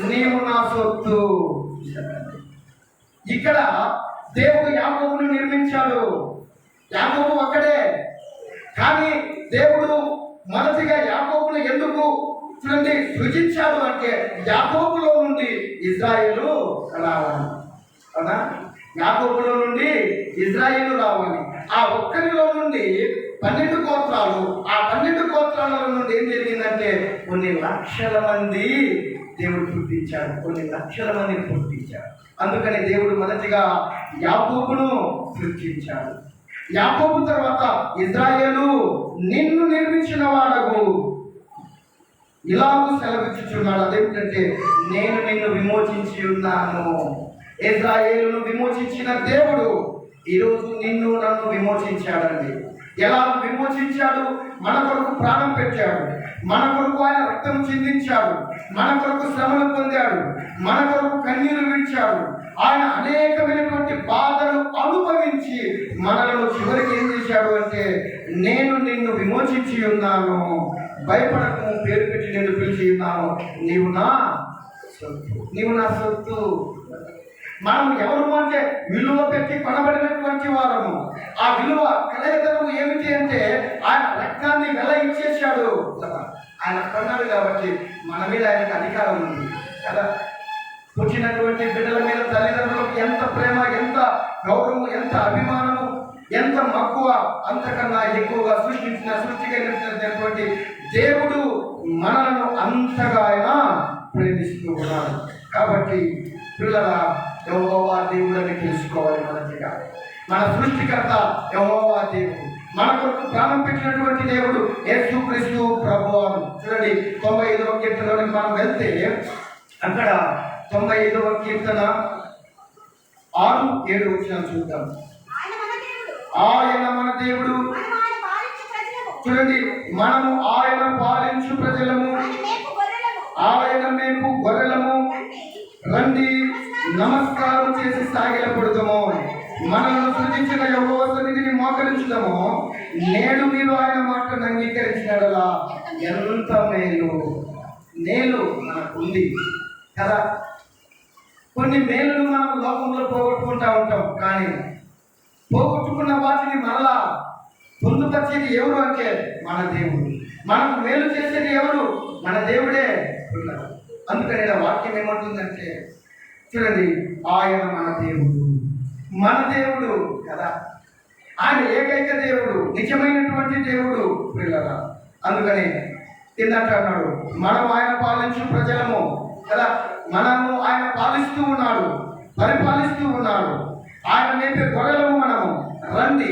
నీవు నా సొత్తు. ఇక్కడ దేవుడు యాకోబును నిర్మించాడు. యాకోబు ఒక్కడే, కానీ దేవుడు మొదటిగా యాకోబును ఎందుకు చూడండి సృజించాడు అంటే యాకోబులో నుండి ఇశ్రాయేలు రావాలి కదా. యాకోబులో నుండి ఇశ్రాయేలు రావాలి. ఆ ఒక్కరిలో నుండి 12 గోత్రాలు, ఆ 12 గోత్రాల నుండి ఏం జరిగిందంటే కొన్ని లక్షల మంది దేవుడు పుట్టించాడు, కొన్ని లక్షల మందిని పుట్టించాడు. అందుకని దేవుడు మొదటిగా యాకోబును సృష్టించాడు. యాకోబు తర్వాత ఇశ్రాయేలు నిన్ను నిర్మించిన వాడకు ఇలాగూ సెలవిచ్చుచున్నాడు. అదేమిటంటే నేను నిన్ను విమోచించి ఉన్నాను. ఇశ్రాయేలును విమోచించిన దేవుడు ఈరోజు నిన్ను నన్ను విమోచించాడండి. ఎలా విమోచించాడు? మన కొరకు ప్రాణం పెట్టాడు, మన కొరకు ఆయన రక్తం చిందించాడు, మన కొరకు శ్రమలు పొందాడు, మన కొరకు కన్నీరు విడిచాడు. ఆయన అనేకమైనటువంటి బాధలు అనుభవించి మనలను చివరికి ఏం చేశాడు అంటే నేను నిన్ను విమోచించి ఉన్నాను, భయపడకు, పేరు పెట్టి నిన్ను పిలిచి ఉన్నాను, నీవు నా సొత్తు, నీవు నా సొత్తు. మనం ఎవరు అంటే విలువ పెట్టి కొనబడినటువంటి వారము. ఆ విలువ కలయితనం ఏమిటి అంటే ఆయన రక్తాన్ని వెల ఇచ్చేశాడు. ఆయన కొన్నాడు కాబట్టి మన మీద ఆయనకు అధికారం ఉంది కదా. పుట్టినటువంటి బిడ్డల మీద తల్లిదండ్రులకు ఎంత ప్రేమ, ఎంత గౌరవం, ఎంత అభిమానము, ఎంత మక్కువ, అంతకన్నా ఎక్కువగా సృష్టించినటువంటి దేవుడు మనలను అంతగా ఆయన ప్రేమిస్తూ ఉన్నాడు. కాబట్టి పిల్లల యెహోవా దేవుడని తెలుసుకోవాలి. మొదటిగా మన సృష్టికర్త యెహోవా దేవుడు, మన కొరకు ప్రాణం పెట్టినటువంటి దేవుడు యేసుక్రీస్తు ప్రభువు. చూడండి 95వ కీర్తనలోకి మనం వెళ్తే అక్కడ 95వ కీర్తన 6, 7 వచ్చిన చూద్దాం. ఆయన మన దేవుడు. ఆయన మన దేవుడు. మనం ఆయన పాలించు ప్రజలము. చూడండి, మనము ఆయన పాలించు ప్రజలము, ఆయన మేపు గొర్రెలము. ఆయన మేము గొర్రెలము. రండి నమస్కారం చేసి సాగిలపడుదాము. మనల్ని సృజించిన యెహోవా సన్నిధిని మోకరించుదాము. నేడు మీరు ఆయన మాటను అంగీకరించినడలా ఎంత మేలు. మేలు మనకు ఉంది కదా. కొన్ని మేలును మనం లోకంలో పోగొట్టుకుంటా ఉంటాం, కానీ పోగొట్టుకున్న వాటిని మరలా పొందుపరిచేది ఎవరు అంటే మన దేవుడు. మనకు మేలు చేసేది ఎవరు? మన దేవుడే ఉన్నారు. అందుకని నా వాక్యం ఏమంటుందంటే, చూడండి, ఆయన మన దేవుడు, మన దేవుడు కదా. ఆయన ఏకైక దేవుడు, నిజమైనటువంటి దేవుడు పిల్లరా. అందుకని కిందట అన్నాడు, మనం ఆయన పాలించు ప్రజలము కదా. మనము ఆయన పాలిస్తూ ఉన్నాడు, పరిపాలిస్తూ ఉన్నాడు. ఆయన మేపే గొర్రెలము మనము. రండి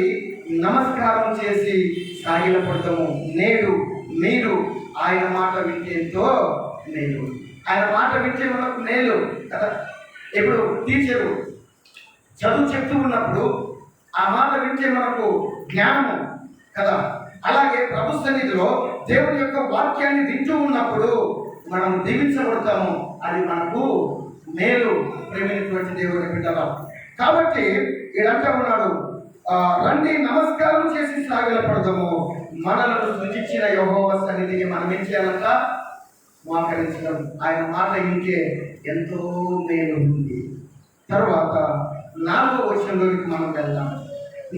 నమస్కారం చేసి సాగిలపడతాము. నేడు మీరు ఆయన మాట వింటేంతో మేలు. ఆయన మాట వింటే మనకు మేలు కదా. ఇప్పుడు టీచరు చదువు చెప్తూ ఉన్నప్పుడు ఆ మాట వింటే మనకు జ్ఞానము కదా. అలాగే ప్రభు సన్నిధిలో దేవుని యొక్క వాక్యాన్ని వింటూ ఉన్నప్పుడు మనం దీవించబడతాము. అది మనకు మేలు. ప్రేమైనటువంటి దేవుని బిడ్డలా. కాబట్టి ఈడంతా ఉన్నాడు, రండి నమస్కారం చేసి సాగిలపడదాము. మనలను సృజించిన యెహోవా సన్నిధిని మనం ఏం చేయాలంట? మోకరించడం. ఆయన మాట వింటే ఎంతో మేలు ఉంది. తర్వాత 4వ వచనంలోకి మనం వెళ్దాం.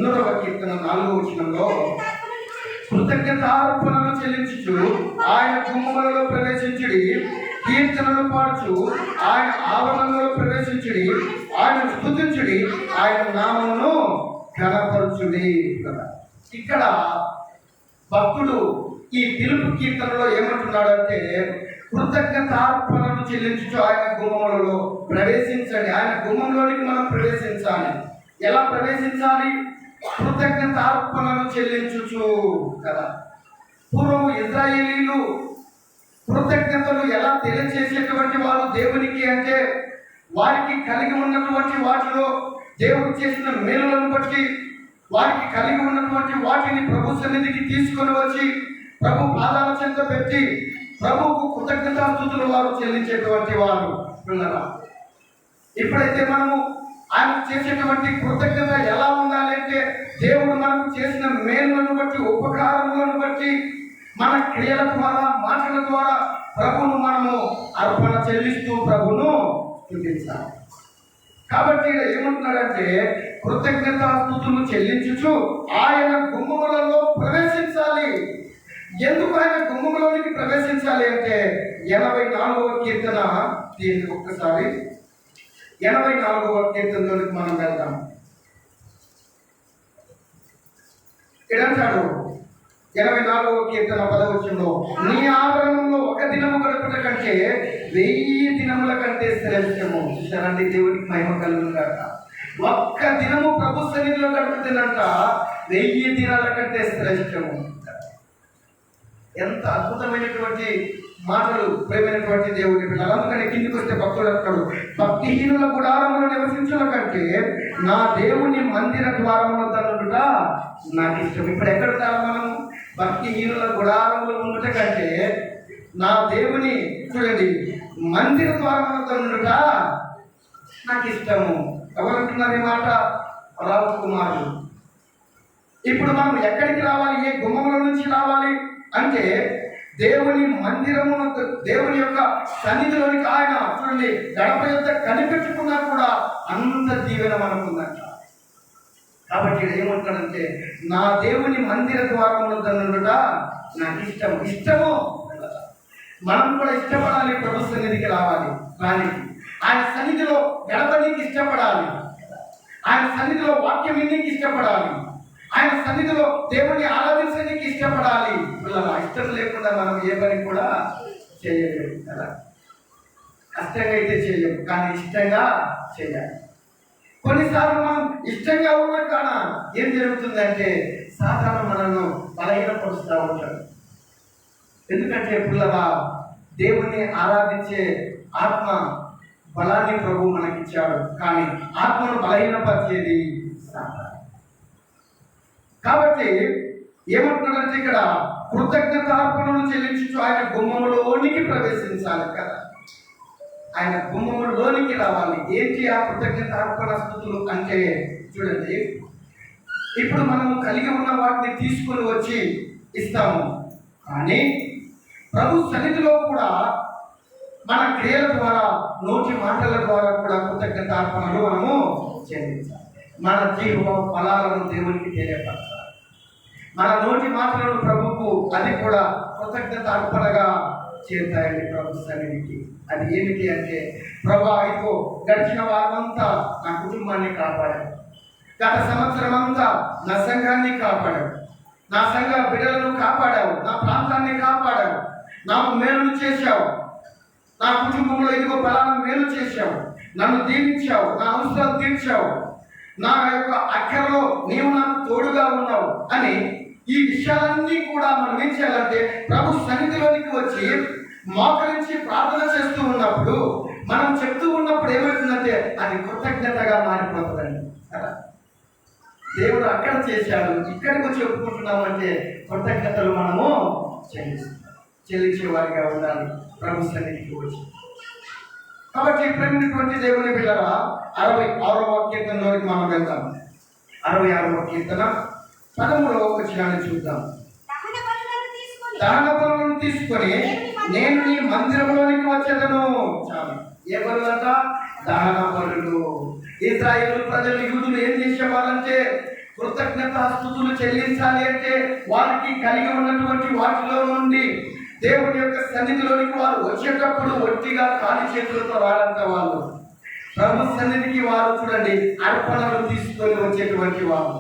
100వ కీర్తన 4వ వచనంలో, కృతజ్ఞతార్పణలు చెల్లించుచు ఆయన గుమ్మములలో ప్రవేశించుడి, కీర్తనలు పాడుచు ఆయన ఆవరణలో ప్రవేశించుడి, ఆయన స్తుతించుడి, ఆయన నామమును ఘనపరచుడి. ఇక్కడ భక్తుడు ఈ పిలుపు కీర్తనలో ఏమంటున్నాడు అంటే, కృతజ్ఞతార్పణలు చెల్లించుచు ఆయన గుమ్మములలో ప్రవేశించండి. ఆయన గుమ్మంలోనికి మనం ప్రవేశించాలి. ఎలా ప్రవేశించాలి? కృతజ్ఞతార్పణలు చెల్లించుచు కదా. పూర్వము ఇశ్రాయేలీలు కృతజ్ఞతలు ఎలా తెలియచేసేటువంటి వారు దేవునికి అంటే, వారికి కలిగి ఉన్నటువంటి వాటిలో దేవుడు చేసిన మేలులను బట్టి వారికి కలిగి ఉన్నటువంటి వాటిని ప్రభు సన్నిధికి తీసుకొని వచ్చి ప్రభు పాదాల చెంత పెట్టి ప్రభువుకు కృతజ్ఞతాస్తుతులు వారు చెల్లించేటువంటి వారు పిల్లరా. ఇప్పుడైతే మనము ఆయన చేసేటువంటి కృతజ్ఞత ఎలా ఉండాలి అంటే, దేవుడు మనకు చేసిన మేలులను బట్టి, ఉపకారములను బట్టి, మన క్రియల ద్వారా, మాటల ద్వారా ప్రభువును మనము అర్పణ చెల్లిస్తూ ప్రభువును స్తుతించాలి. కాబట్టి ఏమంటున్నాడంటే, కృతజ్ఞతాస్తుతులు చెల్లించుచు ఆయన గుమ్మములలో ప్రవేశించాలి. ఎందుకు ఆయన గుమ్మములోనికి ప్రవేశించాలి అంటే, 84వ కీర్తన దీనికి ఒక్కసారి 84వ కీర్తనలోనికి మనం వెళ్దాం. ఇడంటాడు 84వ కీర్తన 10వ వచనంలో, నీ ఆవరణంలో ఒక దినము గడుపుట కంటే 1000 దినముల కంటే శ్రేష్టము. చూసారండి, దేవునికి మహిమ కలుగును గాక. ఒక్క దినము ప్రభు సన్నిధిలో గడుపుతుందంట 1000 దినాల కంటే శ్రేష్టము. ఎంత అద్భుతమైనటువంటి మాటలు ప్రేమైనటువంటి దేవుని పిల్లలు. అందుకని కిందికి వస్తే భక్తుడు అంటాడు, భక్తిహీనుల గుడారములు నివసించుల కంటే నా దేవుని మందిర ద్వారముల తనుట నాకు ఇష్టం. ఇప్పుడు ఎక్కడ తాను మనం? భక్తిహీనుల గుడారములు ఉండుట కంటే నా దేవుని, చూడండి, మందిర ద్వారముల తనుట నాకు ఇష్టము. ఎవరంటున్నారు ఈ మాట? రావు కుమారుడు. ఇప్పుడు మనం ఎక్కడికి రావాలి? ఏ గుమ్మముల నుంచి రావాలి అంటే, దేవుని మందిరము, దేవుని యొక్క సన్నిధిలోనికి ఆయన చూడండి గడప యొక్క కనిపెట్టుకున్నా కూడా అంత దీవెన మనకుందంట. కాబట్టి ఏమంటాడంటే, నా దేవుని మందిర ద్వారముల తన్నుట నాకు ఇష్టము. ఇష్టము మనం కూడా ఇష్టపడాలి. ప్రభు సన్నిధికి రావాలి, కానీ ఆయన సన్నిధిలో గడపడానికి ఇష్టపడాలి. ఆయన సన్నిధిలో వాక్యం వినడానికి ఇష్టపడాలి. ఆయన సన్నిధిలో దేవుని ఆరాధించడానికి ఇష్టపడాలి. పిల్లల ఇష్టం లేకుండా మనం ఏ పని కూడా చేయలేము కదా. కష్టంగా అయితే చేయలేము, కానీ ఇష్టంగా చేయాలి. కొన్నిసార్లు మనం ఇష్టంగా ఉన్న కాన ఏం జరుగుతుందంటే సాధారణ మనల్ని బలహీనపరుస్తూ ఉంటాడు. ఎందుకంటే పిల్లరా, దేవుణ్ణి ఆరాధించే ఆత్మ బలాన్ని ప్రభు మనకిచ్చాడు, కానీ ఆత్మను బలహీనపరిచేది సాధారణ. కాబట్టి ఏమంటున్నాడంటే ఇక్కడ కృతజ్ఞతార్పణలు చెల్లించు ఆయన గుమ్మములోనికి ప్రవేశించాలి కదా, ఆయన గుమ్మములోనికి రావాలి. ఏంటి ఆ కృతజ్ఞతార్పణ స్తుతులు అంటే చూడండి, ఇప్పుడు మనం కలిగి ఉన్న వాటిని తీసుకొని వచ్చి ఇస్తాము, కానీ ప్రభు సన్నిధిలో కూడా మన క్రియల ద్వారా, నోటి మాటల ద్వారా కూడా కృతజ్ఞతార్పణలు మనము చెల్లించాలి. మన జీవ ఫలాలను దేవునికి తెలియపరచాలి. మన నోటి మాటలను ప్రభుకు అది కూడా కృతజ్ఞత అర్పణగా చేస్తాయండి ప్రభు సన్నిధికి. అది ఏమిటి అంటే, ప్రభు ఇదిగో గడిచిన వారమంతా నా కుటుంబాన్ని కాపాడాడు, గత సంవత్సరం అంతా నా సంఘాన్ని కాపాడాడు, నా సంఘ బిడ్డలను కాపాడావు, నా ప్రాంతాన్ని కాపాడావు, నాకు మేలు చేశావు, నా కుటుంబంలో ఇదిగో బలాన్ని మేలు చేశావు, నన్ను దీవించావు, నా అవసరాలు తీర్చావు, నా యొక్క అక్కరలో నీవు నాకు తోడుగా ఉన్నావు అని ఈ విషయాలన్నీ కూడా మనం ఏం చేయాలంటే ప్రభు సన్నిధిలోనికి వచ్చి మోకరించి ప్రార్థన చేస్తూ ఉన్నప్పుడు, మనం చెప్తూ ఉన్నప్పుడు ఏమవుతుందంటే అది కృతజ్ఞతగా మారిపోతుందండి కదా. దేవుడు అక్కడ చేశాడు, ఇక్కడికి వచ్చి చెప్పుకుంటున్నామంటే కృతజ్ఞతలు మనము చెల్లించే వారిగా ఉండాలి ప్రభు సన్నిధికి వచ్చి. కాబట్టి ప్రేమినటువంటి దేవుని బిడ్డరా, 66వ కీర్తనలోకి మనం వెళ్దాం. 66వ కీర్తన 13వ వచనాన్ని చూద్దాం. దహన బలులను తీసుకొని నేను నీ మందిరంలోనికి వచ్చేదను. చాలు. ఏ బలులు అంట? దహన బలులు. ఇశ్రాయేలు ప్రజలు, యూదులు ఏం చేసేవారంటే కృతజ్ఞతాస్తుతులు చెల్లించాలి అంటే వారికి కలిగి ఉన్నటువంటి వాటిలో నుండి దేవుని యొక్క సన్నిధిలోనికి వారు వచ్చేటప్పుడు ఒట్టిగా ఖాళీ చేతులతో రాలంట. వాళ్ళు ప్రభు సన్నిధికి వారు చూడండి అర్పణలు తీసుకొని వచ్చేటువంటి వారు.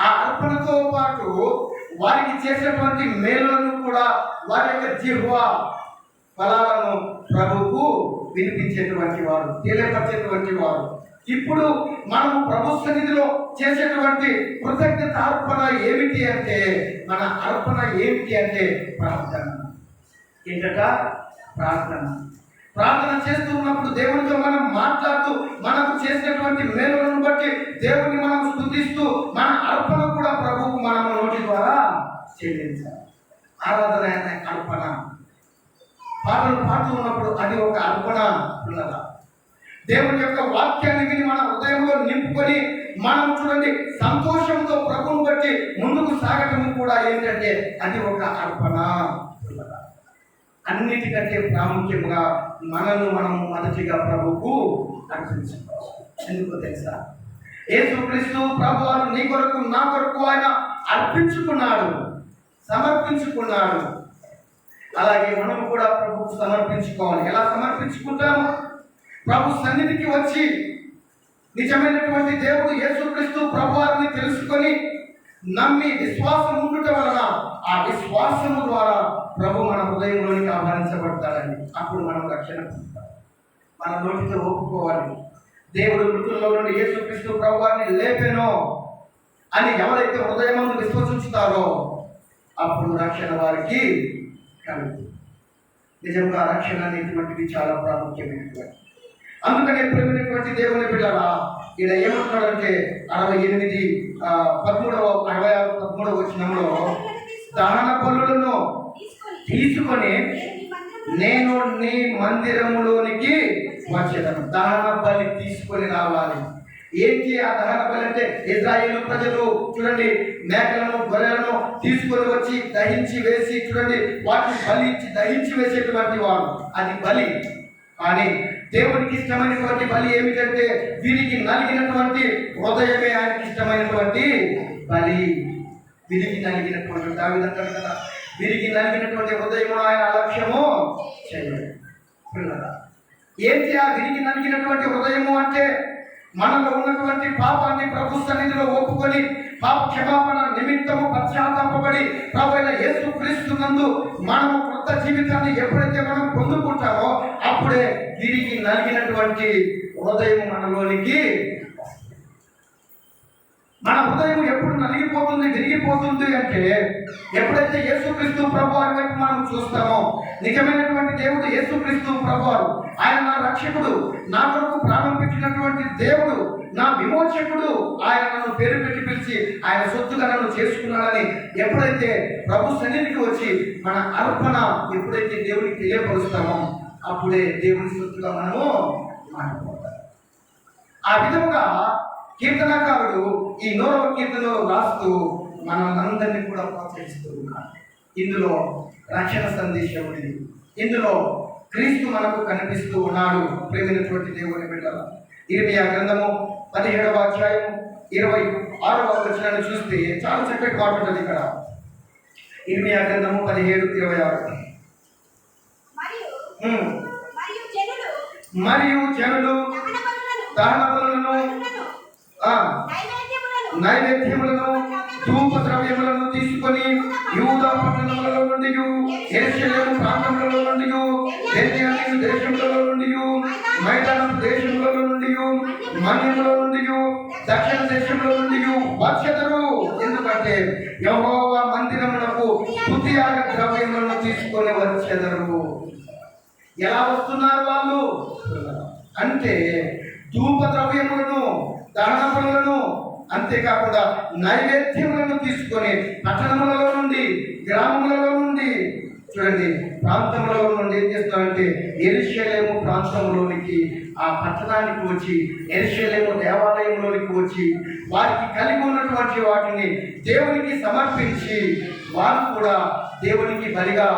ఆ అర్పణతో పాటు వారికి చేసేటువంటి మేలులను కూడా వారి యొక్క జిహ్వా ఫలాలను ప్రభువుకు వినిపించేటువంటి వారు, తెలియపరిచేటువంటి వారు. ఇప్పుడు మనము ప్రభు సన్నిధిలో చేసేటువంటి కృతజ్ఞత అర్పణ ఏమిటి అంటే, మన అర్పణ ఏమిటి అంటే ప్రార్థన. ఏంటట? ప్రార్థన. ప్రార్థన చేస్తూ ఉన్నప్పుడు దేవునితో మనం మాట్లాడుతూ మనకు చేసినటువంటి మేలులను బట్టి దేవుని మనం స్తుతిస్తూ మన అర్పణ కూడా ప్రభువుకు మనం నోటి ద్వారా చెల్లించాలి. ఆరాధన అనే అర్పణ. పాటలు పాడుతూ ఉన్నప్పుడు అది ఒక అర్పణ ఉన్నదా? దేవుని యొక్క వాక్యాన్ని విని మన హృదయంలో నింపుకొని మనం చూడండి సంతోషంతో ప్రభువును బట్టి ముందుకు సాగటం కూడా ఏంటంటే అది ఒక అర్పణ ఉన్నదా? అన్నిటికంటే ప్రాముఖ్యంగా మనను మనం మొదటిగా ప్రభువుకు అర్పించుకోవాలి. ఎందుకో తెలుసా? యేసుక్రీస్తు ప్రభువారు నీ కొరకు నా కొరకు ఆయన అర్పించుకున్నాడు, సమర్పించుకున్నాడు. అలాగే మనం కూడా ప్రభువుకు సమర్పించుకోవాలి. ఎలా సమర్పించుకుంటాము? ప్రభు సన్నిధికి వచ్చి నిజమైనటువంటి దేవుడు యేసుక్రీస్తు ప్రభువారిని తెలుసుకొని నమ్మి విశ్వాసం ఉండుట వలన ఆ విశ్వాసము ద్వారా ప్రభు మన హృదయంలోనికి ఆహ్వానించబడతాడని. అప్పుడు మనం రక్షణ పొందుతాం. మన నోటితో ఒప్పుకోవాలి, దేవుడు మృతుల్లో నుండి యేసుక్రీస్తు ప్రభువారిని లేపెనో అని ఎవరైతే హృదయమందు విశ్వసించుతారో అప్పుడు రక్షణ వారికి కలుగుతుంది. నిజంగా రక్షణ అనేటువంటిది చాలా ప్రాముఖ్యమైనటువంటి. అందుకనే ప్రేమైనటువంటి దేవుని బిడ్డరా, ఈయన ఏమంటున్నాడంటే 13వ వచనంలో దహన బలులను తీసుకొని నేను నీ మందిరములోనికి వచ్చేదను. దహన బలి తీసుకొని రావాలి. ఏంటి ఆ దహన బలి అంటే? ఇశ్రాయేలు ప్రజలు చూడండి మేకలను గొర్రెలను తీసుకొని వచ్చి దహించి వేసి చూడండి వాటిని బలి ఇచ్చి దహించి వేసేటువంటి వాడు, అది బలి. కానీ దేవునికి ఇష్టమైనటువంటి బలి ఏమిటంటే వీరికి నలిగినటువంటి హృదయమే ఆయనకి ఇష్టమైనటువంటి బలి. విరిగి నలిగినటువంటి దావీదు అంటాడు కదా, విరిగి నలిగినటువంటి హృదయము ఆయన అలక్ష్యము చేయలేదు. ఏంటి ఆ విరిగి నలిగినటువంటి హృదయము అంటే? మనలో ఉన్నటువంటి పాపాన్ని ప్రభు సన్నిధిలో ఒప్పుకొని పాప క్షమాపణ నిమిత్తము పశ్చాత్తాపపడి ప్రభు అయిన యేసుక్రీస్తు నందు మనము కొత్త జీవితాన్ని ఎప్పుడైతే మనం పొందుకుంటామో అప్పుడే విరిగి నలిగినటువంటి హృదయం మనలోనికి. మన హృదయం ఎప్పుడు నలిగిపోతుంది, విరిగిపోతుంది అంటే ఎప్పుడైతే యేసుక్రీస్తు ప్రభువారి వైపు మనం చూస్తామో, నిజమైనటువంటి దేవుడు యేసుక్రీస్తు ప్రభువారు, ఆయన నా రక్షకుడు, నా కొరకు ప్రాణం పెట్టినటువంటి దేవుడు, నా విమోచకుడు, ఆయన నన్ను పేరు పెట్టి పిలిచి ఆయన సొత్తుగా నన్ను చేసుకున్నాడని ఎప్పుడైతే ప్రభు సన్నిధికి వచ్చి మన అర్పణ ఎప్పుడైతే దేవునికి తెలియపరుస్తామో అప్పుడే దేవుని సొత్తుగా మనము మారిపోతాం. ఆ విధంగా కీర్తనకారుడు ఈ 100వ కీర్తనలో రాస్తూ మనందరినీ కూడా ప్రోత్సహిస్తూ ఉన్నాడు. ఇందులో రక్షణ సందేశం ఉంది, ఇందులో క్రీస్తు మనకు కనిపిస్తూ ఉన్నాడు. ప్రేమైనటువంటి దేవుని బిడ్డలారా, ఇర్మియా గ్రంథము 17వ అధ్యాయం 26వ వచనాన్ని చూస్తే చాలా చక్కటి మాట ఉంటుంది ఇక్కడ. ఇర్మియా గ్రంథము 17:26. మరియు జనులు దహన బలులను నైవేద్యములను ధూప ద్రవ్యములను తీసుకొని యూదా పట్టణములలో నుండి, యెరూషలేము ప్రాంతములలో నుండి, బెన్యామీను దేశములలో నుండి, మైదానపు దేశములలో నుండి, మన్యములో నుండి, దక్షిణ దేశంలో నుండి వచ్చెదరు. ఎందుకంటే యెహోవా మందిరమునకు స్తుతియాగ ద్రవ్యములను తీసుకొని వచ్చెదరు. ఎలా వస్తున్నారు వాళ్ళు అంటే ధూప ద్రవ్యములను, దహన బలులను, అంతేకాకుండా నైవేద్యములను తీసుకొని పట్టణములలో నుండి, గ్రామములలో నుండి, చూడండి ప్రాంతములలో నుండి ఏం చేస్తామంటే యెరూషలేము ప్రాంతంలోనికి, ఆ పట్టణానికి వచ్చి, యెరూషలేము దేవాలయంలోనికి వచ్చి వారికి కలిగి ఉన్నటువంటి వాటిని దేవునికి సమర్పించి వారు కూడా దేవునికి బలిగా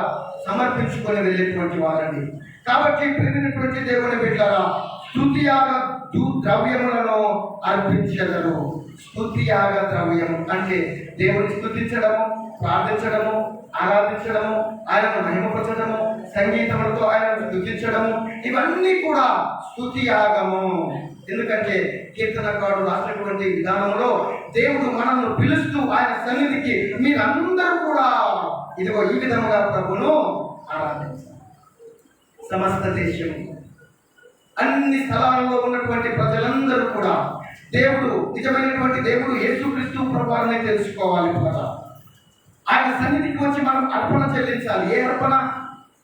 సమర్పించుకొని వెళ్ళేటువంటి వారండి. కాబట్టి ప్రేమైనటువంటి దేవుని బిడ్డలారా, స్తుతియాగ ద్రవ్యములను అర్పించెదరు. స్తుతియాగ ద్రవ్యము అంటే దేవుని స్తుతించడము, ప్రార్థించడము, ఆరాధించడము, ఆయనను మహిమపరచడము, సంగీతములతో ఆయనను స్తుతించడము, ఇవన్నీ కూడా స్తుతియాగము. ఎందుకంటే కీర్తనకారుడు రాసినటువంటి విధానంలో దేవుడు మనల్ని పిలుస్తూ ఆయన సన్నిధికి మీరందరూ కూడా ఇదిగో ఈ విధముగా ప్రభును ఆరాధించాలి. సమస్త దేశము, అన్ని స్థలాలలో ఉన్నటువంటి ప్రజలందరూ కూడా దేవుడు, నిజమైనటువంటి దేవుడు యేసుక్రీస్తు ప్రభువారిని తెలుసుకోవాలి కదా. ఆయన సన్నిధికి వచ్చి మనం అర్పణ చెల్లించాలి. ఏ అర్పణ?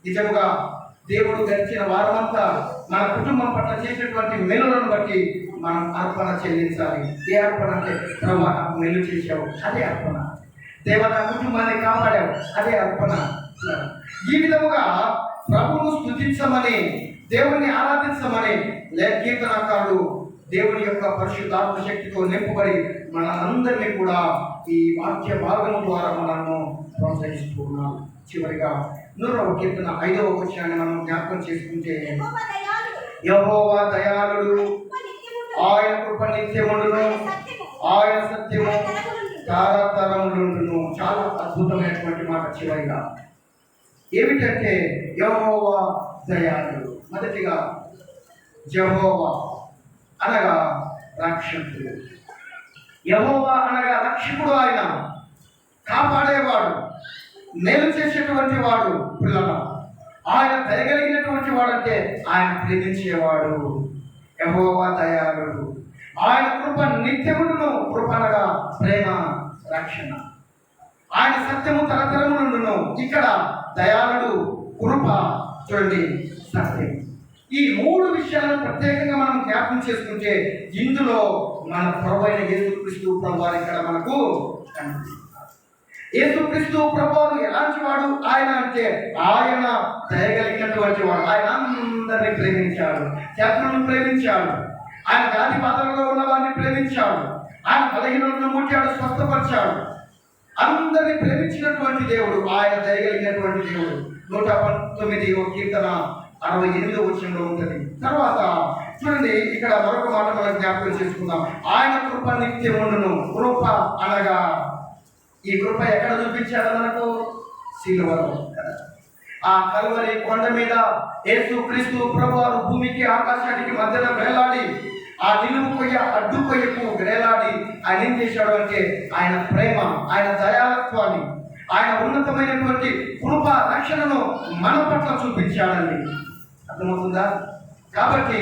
నిజముగా దేవుడు గడిచిన వారమంతా మన కుటుంబం పట్ల చేసినటువంటి మేలులను బట్టి మనం అర్పణ చెల్లించాలి. ఏ అర్పణ అంటే ప్రభు నాకు మేలు చేశావు, అదే అర్పణ. దేవ నా కుటుంబాన్ని కాపాడావు, అదే అర్పణ. ఈ విధముగా ప్రభువును స్తుతించమని, దేవుణ్ణి ఆరాధించమని కీర్తనకారుడు దేవుని యొక్క పరిశుద్ధాత్మ శక్తితో నింపబడి మనందరినీ కూడా ఈ వాక్య భాగం ద్వారా మనము ప్రోత్సహిస్తూ ఉన్నాం. చివరిగా 100వ కీర్తన 5వ వచనాన్ని మనం జ్ఞాపకం చేసుకుంటే, యెహోవా దయాళుడు, ఆయన కృప నిత్యముండును, ఆయన సత్యము తరతరములుండును. చాలా అద్భుతమైనటువంటి మాట చివరిగా ఏమిటంటే యెహోవా దయాళుడు. మొదటిగా యెహోవా అనగా రక్షకుడు. యెహోవా అనగా రక్షకుడు, ఆయన కాపాడేవాడు, మేలు చేసేటువంటి వాడు. పిల్లల ఆయన దయగలిగినటువంటి వాడు అంటే ఆయన ప్రేమించేవాడు. యెహోవా దయాళుడు, ఆయన కృప నిత్యమును. కృప అనగా ప్రేమ, రక్షణ. ఆయన సత్యము తరతరములుండును. ఇక్కడ దయాళుడు, కృప, చూడండి సత్యం. ఈ 3 విషయాలను ప్రత్యేకంగా మనం జ్ఞాపకం చేసుకుంటే ఇందులో మన ప్రభువైన యేసుక్రీస్తు ప్రభువారు ఇక్కడ మనకు కనిపిస్తున్నారు. యేసుక్రీస్తు ప్రభువారు ఎలాంటి వాడు? ఆయన అంటే ఆయన దయగలిగినటువంటి వాడు. ఆయన అందరినీ ప్రేమించాడు, చేతులను ప్రేమించాడు, ఆయన జాతి పాత్రలో ఉన్న వారిని ప్రేమించాడు, ఆయన బలహీనులను ముట్టాడు, స్వస్థపరిచాడు. అందరినీ ప్రేమించినటువంటి దేవుడు, ఆయన దయగలిగినటువంటి దేవుడు. 119వ కీర్తన 68వ వచనంలో ఉంటుంది. తర్వాత చూడండి ఇక్కడ మరొక మాట మనం జ్ఞాపకం చేసుకుందాం. ఆయన కృప నిత్యముండును. కృప అనగా ఈ కృప ఎక్కడ చూపించాడు మనకు? సిలువలో కదా. ఆ కల్వరి కొండ మీద యేసుక్రీస్తు ప్రభువారు భూమికి ఆకాశానికి మధ్యన వేలాడి, ఆ నిలువు కొయ్య అడ్డు కొయ్యకు వేలాడి ఆయన ఏం చేశాడు అంటే ఆయన ప్రేమ, ఆయన దయాళత్వాన్ని, ఆయన ఉన్నతమైనటువంటి కృప రక్షణను మన పట్ల చూపించాడండి. అర్థమవుతుందా? కాబట్టి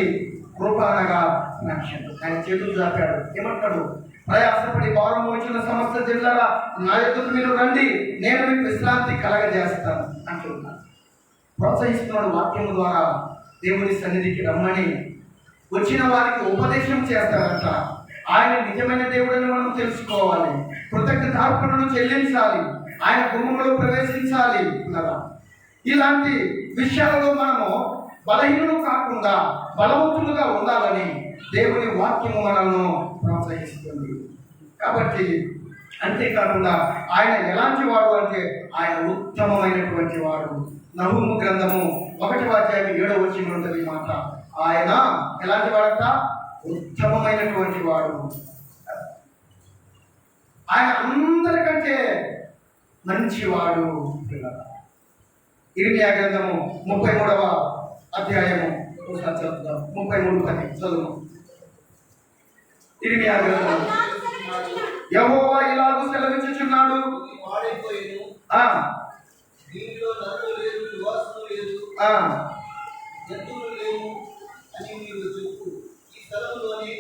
కృప అనగా రక్షణ. ఆయన చేతులు చాపాడు, ఏమంటాడు? ప్రయాసపడి భారం మోచిన సమస్త జిల్లారా నా ఎదురు మీరు రండి, నేను మీకు విశ్రాంతి కలగజేస్తాను అంటున్నాను. ప్రోత్సహిస్తున్నాడు వాక్యం ద్వారా. దేవుని సన్నిధికి రమ్మని వచ్చిన వారికి ఉపదేశం చేస్తారంట. ఆయన నిజమైన దేవుడని మనం తెలుసుకోవాలి, కృతజ్ఞతార్పణను చెల్లించాలి, ఆయన గుమ్మంలో ప్రవేశించాలి కదా. ఇలాంటి విషయాలలో మనము బలహీనులు కాకుండా బలవంతులుగా ఉండాలని దేవుని వాక్యము మనల్ని ప్రోత్సహిస్తుంది. కాబట్టి అంతేకాకుండా ఆయన ఎలాంటి వాడు అంటే ఆయన ఉత్తమమైనటువంటి వాడు. నహూము గ్రంథము 1వ అధ్యాయం 7వ వచనం ఉంటుంది మాట. ఆయన ఎలాంటి వాడంట? ఉత్తమమైనటువంటి వాడు. ఆయన అందరికంటే మంచివాడు. ఇర్మియా గ్రంథము 33వ అధ్యాయము 33:10 చదువు. ఇర్మియా గ్రంథము. యెహోవా ఇలాగూ సెలవిచ్చుచున్నాడు, పాడైపోయేను, ఆ దీనిలో నరులు లేరు, నివాసులు లేరు, ఆ జంతువులు లేవు అని మీరు చెప్పు. ఈ స్థలంలోని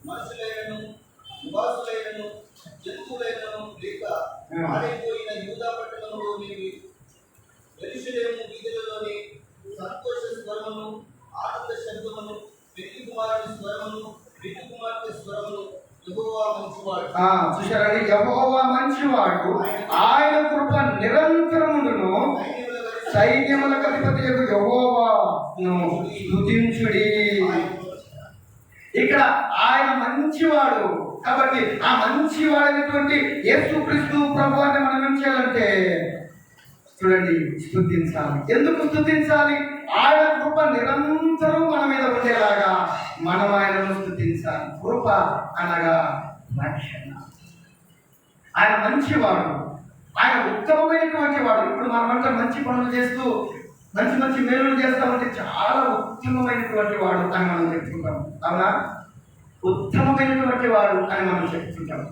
మనుషులైనను నివాసులైనను జంతువులైనను లేక పాడైపోయిన యూదా పట్టణంలోని యెరూషలేము వీధులలోని సంతోష స్వరమును, ఆనంద శబ్దమును, పెళ్లి కుమారుని స్వరమును, పెళ్లి కుమార్తె స్వరమును యెహోవా మంచివాడు. చూశారండి, యెహోవా మంచివాడు, ఆయన కృప నిరంతరమును. సైన్యములకు అధిపతి యెహోవాను స్తుతించుడి. ఇక్కడ ఆయన మంచివాడు కాబట్టి ఆ మంచివాడైనటువంటి యేసుక్రీస్తు ప్రభువాన్ని మనం ఏం చేయాలంటే చూడండి, స్తుతించాలి. ఎందుకు స్తుతించాలి? ఆయన కృప నిరంతరం మన మీద ఉండేలాగా మనం ఆయనను స్తుతించాలి. కృప అనగా రక్షణ. ఆయన మంచివాడు, ఆయన ఉత్తమమైనటువంటి వాడు. ఇప్పుడు మనమంతా మంచి పనులు చేస్తూ మంచి మంచి మేలులు చేస్తామంటే చాలా ఉత్తమమైనటువంటి వాడు అని మనం చెప్తుంటాం. అవునా? ఉత్తమమైనటువంటి వాడు అని మనం చెప్తుంటాం.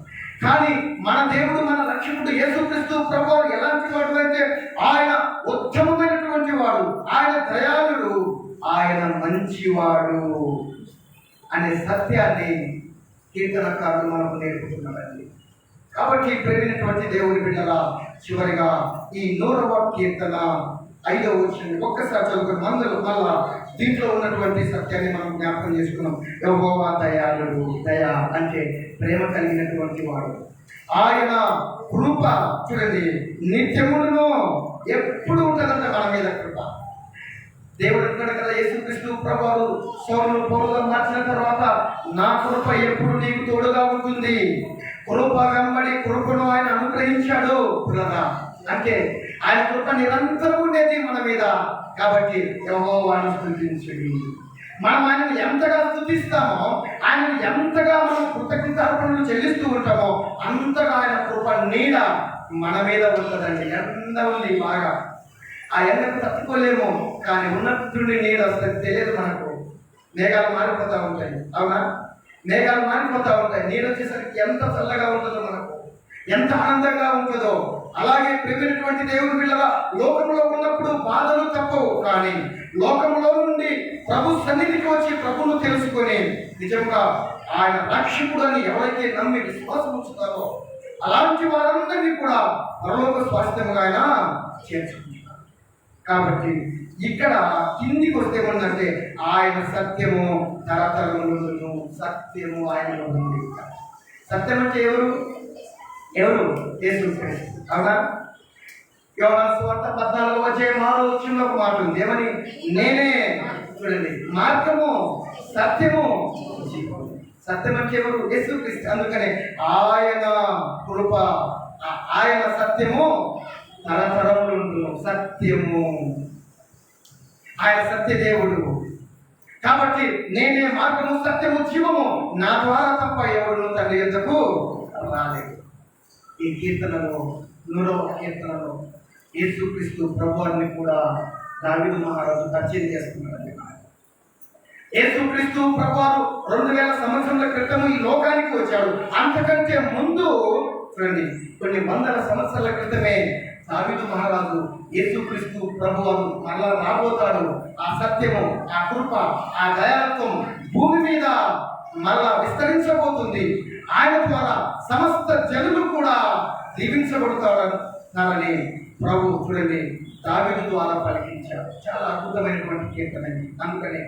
కానీ మన దేవుడు, మన రక్షకుడు యేసుక్రీస్తు ప్రభువు ఎలాంటి వాడు అంటే ఆయన ఉత్తమమైనటువంటి వాడు, ఆయన దయాళుడు, ఆయన మంచివాడు అనే సత్యాన్ని కీర్తనకారులు మనకు నేర్పుతున్నారండి. కాబట్టి ప్రేమైనటువంటి దేవుని బిడ్డల, చివరిగా ఈ 100వ కీర్తన 5వ వచనం ఒక్కసారి చదువుకుని మళ్ళా దీంట్లో ఉన్నటువంటి సత్యాన్ని మనం జ్ఞాపకం చేసుకున్నాం. యెహోవా దయాళుడు. దయ అంటే ప్రేమ కలిగినటువంటి వాడు. ఆయన కృప చూడండి నిత్యమును ఎప్పుడు ఉంటుందంట మన మీద కృప. దేవుడు అంటున్నాడు కదా, యేసుక్రీస్తు ప్రభువు సౌలును పౌలుగా మార్చిన తర్వాత నా కృప ఎప్పుడు నీకు తోడుగా ఉంటుంది. కృప వెంబడి కృపను ఆయన అనుగ్రహించాడు బ్రదర్. అంటే ఆయన కృప నిరంతరం ఉండేది మన మీద. కాబట్టి యెహోవాను స్తుతించుడి. మనం ఆయనను ఎంతగా స్తుతిస్తామో, ఆయనను ఎంతగా మనం కృతజ్ఞతార్పణలు చెల్లిస్తూ ఉంటామో అంతగా ఆయన కృప నీడ మన మీద ఉంటుందండి. ఎండ ఉంది బాగా, ఆ ఎండకు తట్టుకోలేము. కానీ ఉన్నతుడి నీడ వస్తే తెలియదు మనకు. మేఘాలు మారిపోతూ ఉంటాయి, అవునా? మేఘాలు మారిపోతూ ఉంటాయి, నీడ వచ్చేసరికి ఎంత చల్లగా ఉంటుందో మనకు, ఎంత ఆనందంగా ఉంటుందో. అలాగే ప్రేమైనటువంటి దేవుని పిల్లల, లోకంలో ఉన్నప్పుడు బాధలు తప్పవు. కానీ లోకంలో నుండి ప్రభు సన్నిధికి వచ్చి ప్రభువును తెలుసుకొని నిజంగా ఆయన రక్షకుడు అని ఎవరైతే నమ్మి విశ్వాసం ఉంచుతారో అలాంటి వారందరినీ కూడా పరలోక స్వాస్థ్యముగా ఆయన చేర్చుకుంటున్నారు. కాబట్టి ఇక్కడ కిందికి వస్తే ఉందంటే ఆయన సత్యము తరతరములను, సత్యము ఆయనలో ఉంది. సత్యం అంటే ఎవరు? యేసుక్రీస్తు. అవునా? యోహాను సువార్త 14వ అధ్యాయం 6వ వచనంలో ఒక మాట ఉంది. ఏమని? నేనే చూడండి మార్గము, సత్యము, జీవము. సత్యం అంటే ఎవరు? యేసుక్రీస్తు. అందుకనే ఆయన కృప, ఆయన సత్యము తరతరములు సత్యము. ఆయన సత్యదేవుడు. కాబట్టి నేనే మార్గము, సత్యము, జీవము, నా ద్వారా తప్ప ఎవరు తండ్రి యొద్దకు రాలేదు. ఈ కీర్తనలో 100వ కీర్తనలో యేసుక్రీస్తు ప్రభువాన్ని కూడా దావీదు మహారాజు పరిచయం చేస్తున్నాడు. యేసుక్రీస్తు ప్రభువారు 2000 సంవత్సరాల క్రితం ఈ లోకానికి వచ్చాడు. అంతకంటే ముందు చూడండి, కొన్ని వందల సంవత్సరాల క్రితమే దావీదు మహారాజు యేసుక్రీస్తు ప్రభువారు మరలా రాబోతాడు. ఆ సత్యము, ఆ కృప, ఆ దయాత్వం భూమి మీద మళ్ళా విస్తరించబోతుంది. ఆయన ద్వారా సమస్త జనులు కూడా దీవించబడతారని ప్రభు చూడండి దావీదు ద్వారా పలికించారు. చాలా అద్భుతమైనటువంటి కీర్తన ఇది. అందుకనే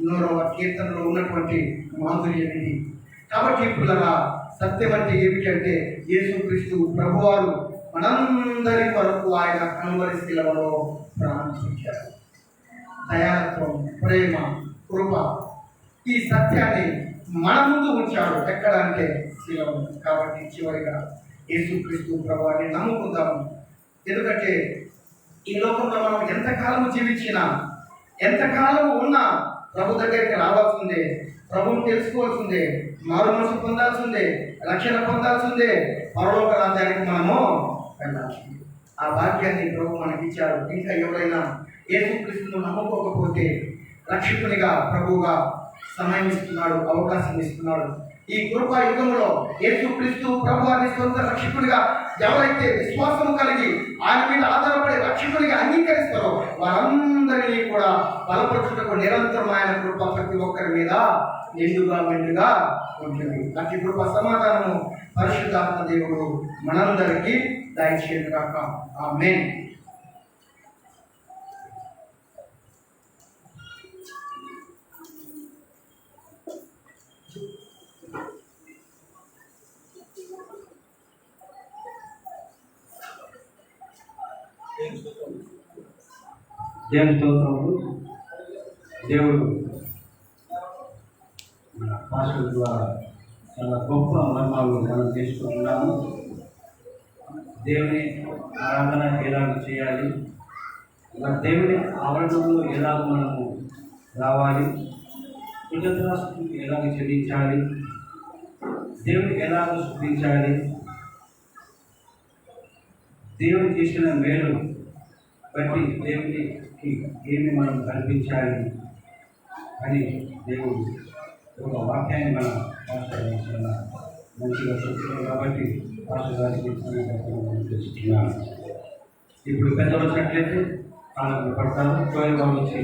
100వ కీర్తనలో ఉన్నటువంటి మాధుర్యం ఇది. కాబట్టి పిల్లరా, సత్యం అంటే ఏమిటంటే యేసుక్రీస్తు ప్రభువారు మనందరి కొరకు ఆయన కల్వరి శిలువలో ప్రారంభించారు. దయాత్వం, ప్రేమ, కృప, ఈ సత్యాన్ని మన ముందు ఉంచాడు. ఎక్కడ అంటే శిలువ. కాబట్టి చివరిగా యేసుక్రీస్తు ప్రభువాన్ని నమ్ముకుందాము. ఎందుకంటే ఈ లోకంలో మనం ఎంతకాలం జీవించినా, ఎంతకాలం ఉన్నా ప్రభు దగ్గరికి రావాల్సిందే, ప్రభువుని తెలుసుకోవాల్సిందే, మారు మనసు పొందాల్సిందే, రక్షణ పొందాల్సిందే, పరలోక రాజ్యానికి మనము వెళ్ళాల్సిందే. ఆ భాగ్యాన్ని ప్రభు మనకి ఇచ్చారు. ఇంకా ఎవరైనా యేసుక్రీస్తును నమ్ముకోకపోతే రక్షకునిగా ప్రభువుగా సమయం ఇస్తున్నాడు, అవకాశం ఇస్తున్నాడు. ఈ కృపా యుగంలో యేసుక్రీస్తు ప్రభువాన్ని సొంత రక్షకునిగా ఎవరైతే విశ్వాసము కలిగి ఆయన మీద ఆధారపడి రక్షకునిగా అంగీకరిస్తారో వారందరినీ కూడా బలపరచుటకు నిరంతరం ఆయన కృప ప్రతి ఒక్కరి మీద మెండుగా ఉంటుంది. అతి కృప సమాధానము పరిశుద్ధాత్మ దేవుడు మనందరికీ దయచేయుగాక. ఆమేన్. దేవుని స్తోత్రములు. దేవుడు భాషల ద్వారా చాలా గొప్ప మర్మాలు మనం చేసుకుంటున్నాము. దేవుని ఆరాధన ఎలాగ చేయాలి, ఇలా దేవుని ఆవరణంలో ఎలాగ మనము రావాలి, కృతజ్ఞతాస్తుతి ఎలాగ చెల్లించాలి, దేవుని ఎలాగ స్తుతించాలి, దేవుని చేసిన మేలు బట్టి దేవునికి ఏమి మనం కల్పించాలి అని దేవుడు ఒక వాక్యాన్ని మనం భాష మంచిగా చెప్తున్నాం. కాబట్టి భాష గారికి తెలుసుకున్నాను. ఇప్పుడు పెద్దలు వచ్చినట్లయితే కాళ్ళకు పడతారు. వచ్చి